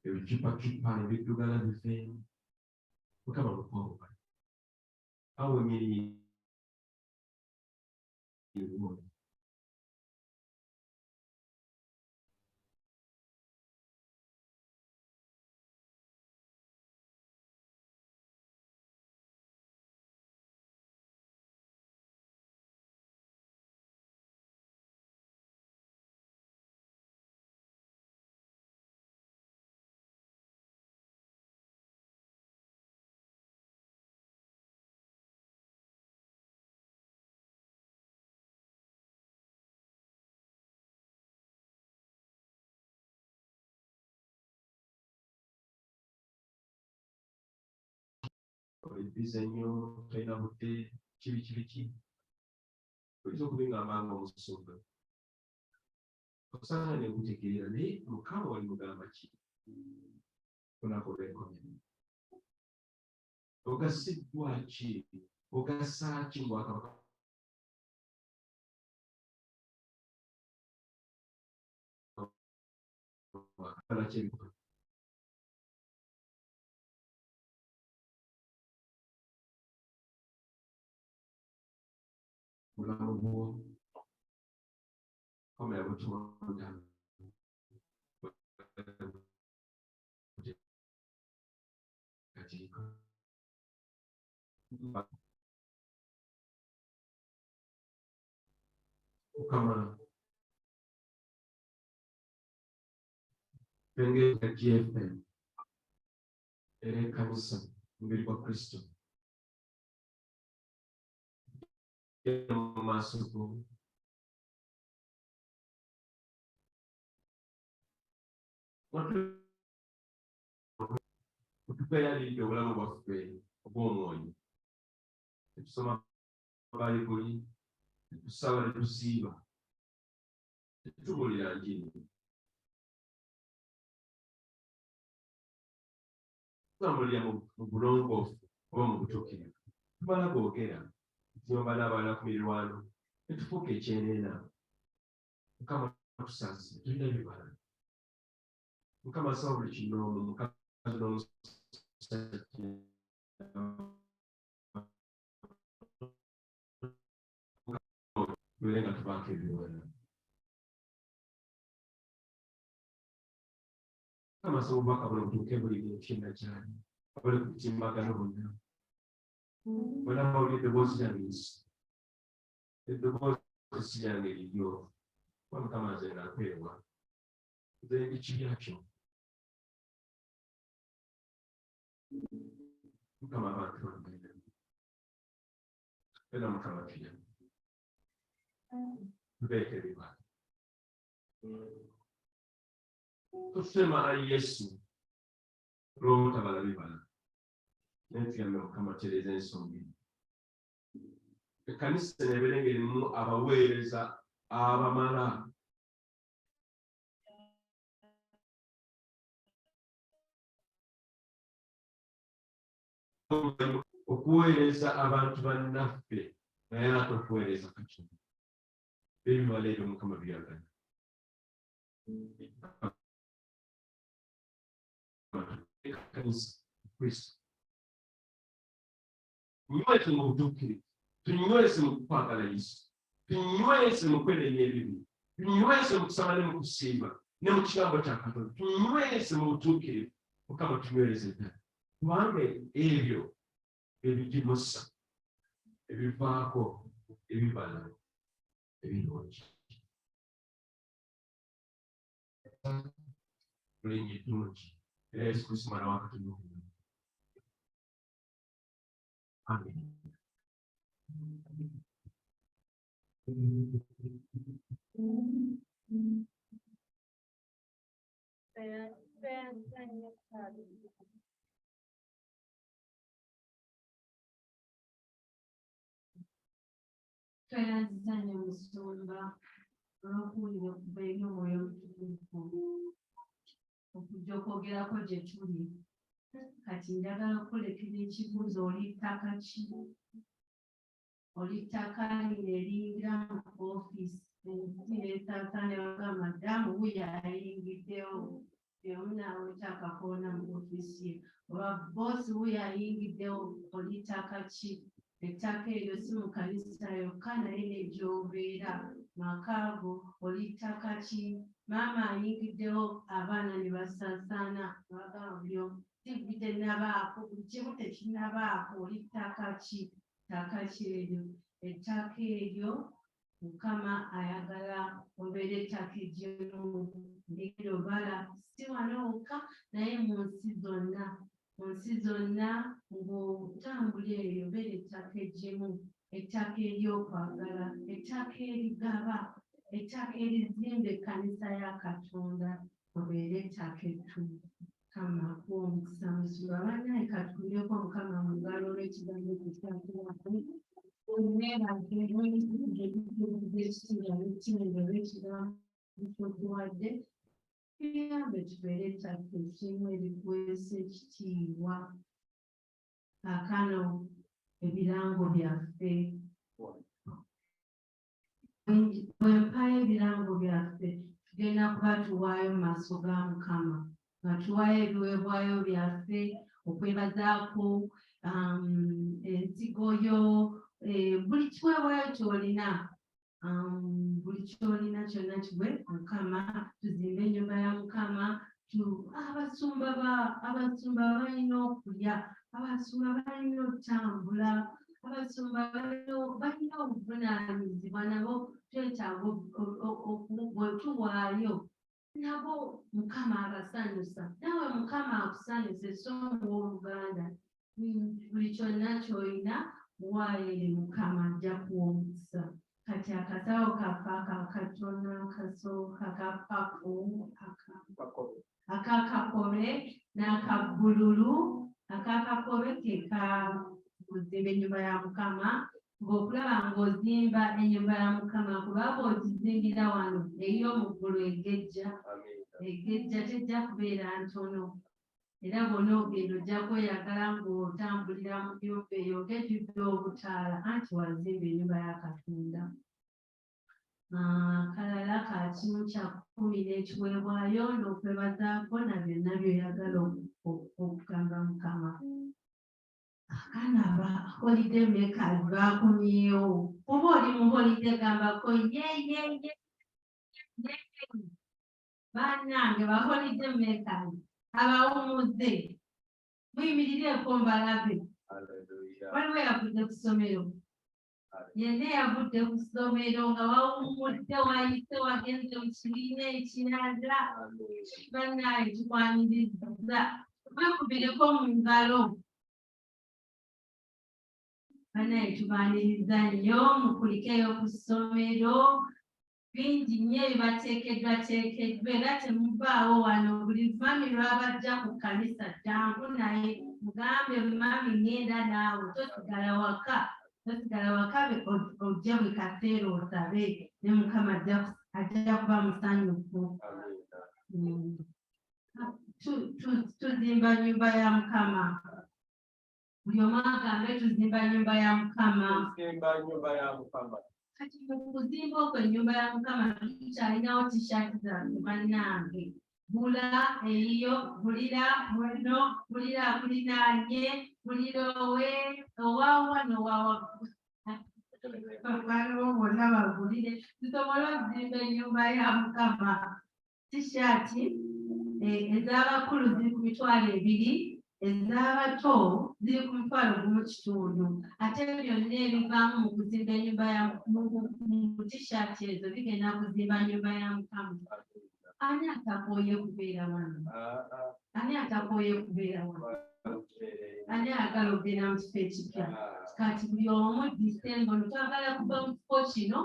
B: ebicupacupa ebiddugala biveemu mukama mukooba awo emirimu ebiza ennyo talina budde kibiki oyinza okubingambanga omusumba osaana ne gutegeera naye mukama wali mugamba ki lunaku lw'enkomera ogasiddwa ki ogasa ki mu bwakabaka kyebikola bulamu bwo komera butonda katika Mukama pengeza GFM era ekkanisa mubiri gwa Kristo mu maaso go otubeeralidde obulamu bwaffe obw'omwoyo tetusoma bayibuli tetusaba ne tusiiba tetubuulira njiri tutambulira mu bulongoofu oba mu butuukirivu tumala boogera tuyomba n'abaana ku mirirwano ne tufuuka ekyeneena Mukama tusaasire tulina bibala Mukama asaba buli kinoomu mukazi n'omusajja tubeere nga tubaako ebiwala Mukama asaba obubaka buno butuuke buli kinna kyali abali ku kutimbagano bonna bonna bawulira eddoboozi lyange Yesu eddoboozi lyange liryo kuba Mukama nze nakwewa nze ndi kibyakyo Mukama abantu bambeera era Mukama tuya tubeeke ebibala tusema Yesu olw'obutabala bibala naye tugambe Mukama tereeza ensonga ekkanisa nebeere ng'erimu abaweereza abamala okuweereza abantu bannaffe naye ate okuweereza Katonda ebibala ebyo Mukama byagala ekkanisa Kristo tunywese mu butuukirivu tunywese mu kwagala Yesu tunywese mu kwenenya ebibi tunywese mu kusaba ne mu kusiiba ne mu kigambo kya Katonda tunywese mu butuukirivu Mukama tunywereze ddala kubanga ebyo ebigimusa ebivaako ebibala ebirungi mulinnya eddungi era Yesu Kristo mwana wa Katonda amen
C: Tweyanzizanya Musumba olw'okuwulira okuva eri Omwoyo Omutukuvu okujja okwogerako gye tuli kati njagala okulekera ekibuuzo oli ttaka ki oli ttaka lino eriyingira mu ofiisi ensi esaasaana bagamba ddamu wuyo ayingiddewo omu n'aweta akakoona mu ofiisi ye oba boosi wuyo ayingiddewo oli ttaka ki ettaka eryo si mu kanisa yokka naye ne gy'obeera makaago oli ttaka ki maama ayingiddewo abaana ne basaasaana bagamba byo tibbi tennabaako buli kimu tekinnabaako oli ttaka ki ttaka ki eryo ettaka eryo Mukama ayagala obeera ettaka eggyeru ndikira obala si wano wokka naye mu nsi zonna ng'otambula eyo obeera ettaka eggimu ettaka ery'okwagala ettaka erigaba ettaka erizimba ekkanisa ya Katonda obeera ettaka ettuufu Mukama akuwa omukisa Musumba bannaye katuleko Mukama mu ngalo olw'ekigambo ekyokyatulako ekituwadde tuyambe tubeere ettaka ekimu erikwesa ekitiibwa kaakano ebirango byaffe bwe mpayo ebirango byaffe tugenda kuba tuwaayo mu maaso ga Mukama nga tuwaayo ebiweebwayo byaffe okwebazaako ensigo yo buli kiweebwayo ky'olina buli ky'olina kyonna kiwe Mukama tuzimbe ennyumba ya Mukama abasumba balina okulya abasumba balina okutambula abasumba balina obuvunaanyizibwa nabo twetaaga bwetuwaayo nabo Mukama abasanyusa naawe Mukama akusanyuse so muwooluganda buli kyonna ky'olina waayo eri Mukama ajja kuwa omukisa kati akasawo kaffe akakatono akasooka kapaku akakakobe n'akabbululu akakakobe ke ka kuzimba ennyumba ya Mukama ng'okulaba ng'ozimba ennyumba ya Mukama kubanga ogizimbira wano eyo mu ggulu egejja tejja kubeera ntono era bw'ona ogenda ojja kweyagala ng'otambulira mu nnyumba eyo ng'ejjudde obutaala anti wazimba ennyumba ya Katonda. Akalala ka kimu kya 10 n'ekiweebwayo n'okwebazaako na byonna by'oyagala okugamba Mukama. Akanaba holiday makers baakumyewo oba oli mu holiday gambako ye bannange ba holiday makers abawumuze muyimirireeko mbalabe waliwo yavudde ku ssomero yenna yavudde ku ssomero nga wawumudde wayise wagenze mu kibiina ekiraga bannaaye tukwaniriza mwekubireko mu ngalo bannaaye tubaniriza nnyo mukulikeyo ku ssomero bingi nnyo ebibateekeddwa era temuvaawo wano buli mami lwabajja ku kkanisa jangu naye mugambe mami ngenda naawe tosigala waka ojja buli kaseera osabe ne Mukama ajja kuba musanyufu. Tuzimba nnyumba ya Mukama. Buli omu agambe tuzimba nnyumba ya Mukama. Kati mu kuzimba okwo ennyumba ya Mukama tukyalinawo t-shirt zaffe bannange. Gula eyiyo, gulira muno, gulira kulinaanye, gulira owawa n'owawa. Waliwo bonna bagulire tusobole okuzimba ennyumba ya Mukama. T-shirt ez'abakulu ziri ku 200, ez'abato ziri ku 1,500. Ate byonna ebivaamu mu kuzimba ennyumba ya mu t-shirt ezo bigenda kuzimba nnyumba ya Mukama. Ani atakooye kubeera wano? Ani atakooye kubeera wano? Ani ayagala okugenda mu kifo ekipya? Kati buli omu December twagala kuba mu kifo kino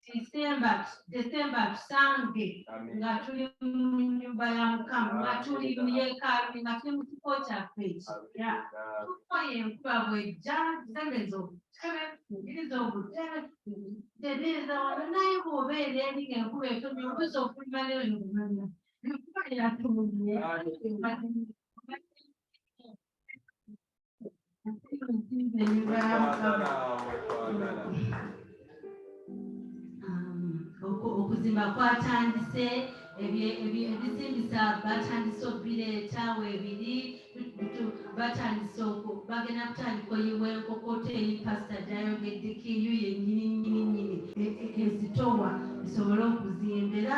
C: December tusange nga tuli mu nnyumba ya Mukama, nga tuli mu yeekaalu, nga tuli mu kifo kyaffe ekipya. Tukoye enkuba bw'ejja tereeza tereeza wano naye bw'obeera eri ng'enkuba etonnya oyinza okulima leero n'omanya enkuba yatonye. Ennyumba ya Mukama. Okuzimba kwatandise ebizimbisa batandise okubireeta weebiri batandise bagenda kutandika oyiwa enkokoto eri pasita gy'ayogeddeko eyo yennyini ezitowa bisobole okuzimbira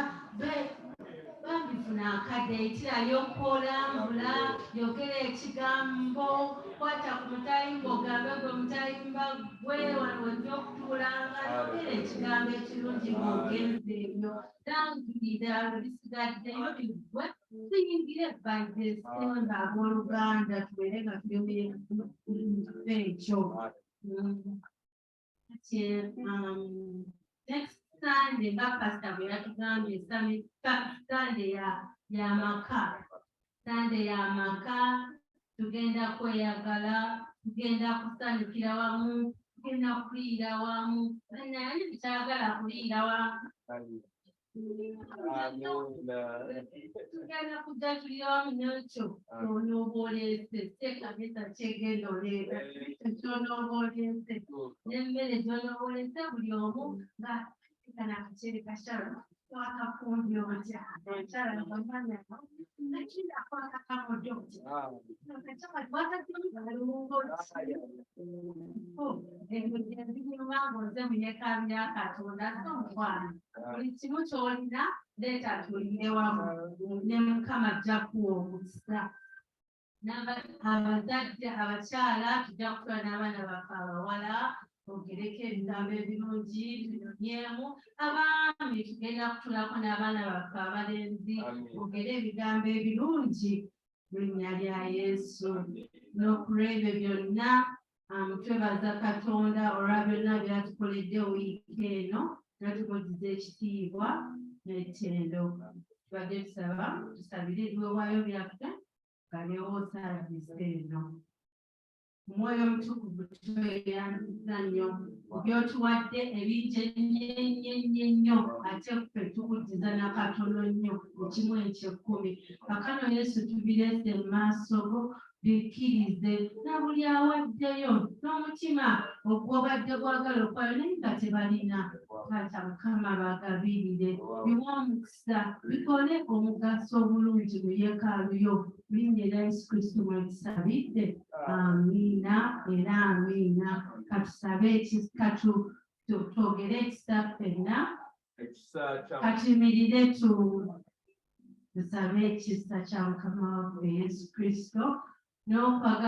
C: bambifuna akadde eyitirayo kolambula yogera ekigambo kwata ku mutayimba ogambe gwe mutayimba gwe wano wajja okutuulanga yogera ekigambo ekirungi ng'ogenza ebyo tangirira bisigaddeyo bigwe tuyingire by December abooluganda tubeere nga tuli mu kifo ekyo. Next Sunday nga pastor bwe yatugambye Sunday y'amaka tugenda kweyagala tugenda kusanyukira wamu tugenda kuliira wamu naye tukyagala kuliira wamu tugenda kujja tulira wamu n'ekyo ky'onooba oleese si ekamisa kyegenda oleeta ky'onooba oleese n'emmere gy'onooba oleese buli omu nga kana akacere kashala wakafumbye otya enshala ng'omanya nakindi akwakakamodde otya ebinyuma ng'oze mu yeekaalu ya Katonda so mukwano buli kimu ky'olina leeta tulire wamu ne Mukama ajja kuwa omukisa. abazadde abakyala tujja kutwala n'abaana baffe abawala ogereko ebigambo ebirungi tunyonyemu abaami tugenda kutulako n'abaana baffe abalenzi ogere ebigambo ebirungi linnya lya Yesu n'okulw'ebyo byonna twebaza Katonda olwa byonna byatukoledde wiiki eno natukoziza ekitiibwa n'ettendo tubadde tusabire ebiweebwayo byaffe kalewo saavisi eno omwoyo omutukuvu tweyanziza nnyo byotuwadde ebingi ennyo ate ffe tukuddiza nakatono nnyo ekimu eky'ekkumi kakano Yesu tubireese mu maaso go bikkirize na buli awaddeyo n'omutima ogw'obadde gwagala okwayo naye nga tebalina taata Mukama bagabirire biwa omukisa bikole omugaso obulungi mu yeekaalu yo linnya erya Yesu Kristo mwe bisabidde amiina era amiina katusabe twogere ekisa ffenna katuyimirire tusabe ekisa kya Mukama waffe Yesu Kristo n'okwaga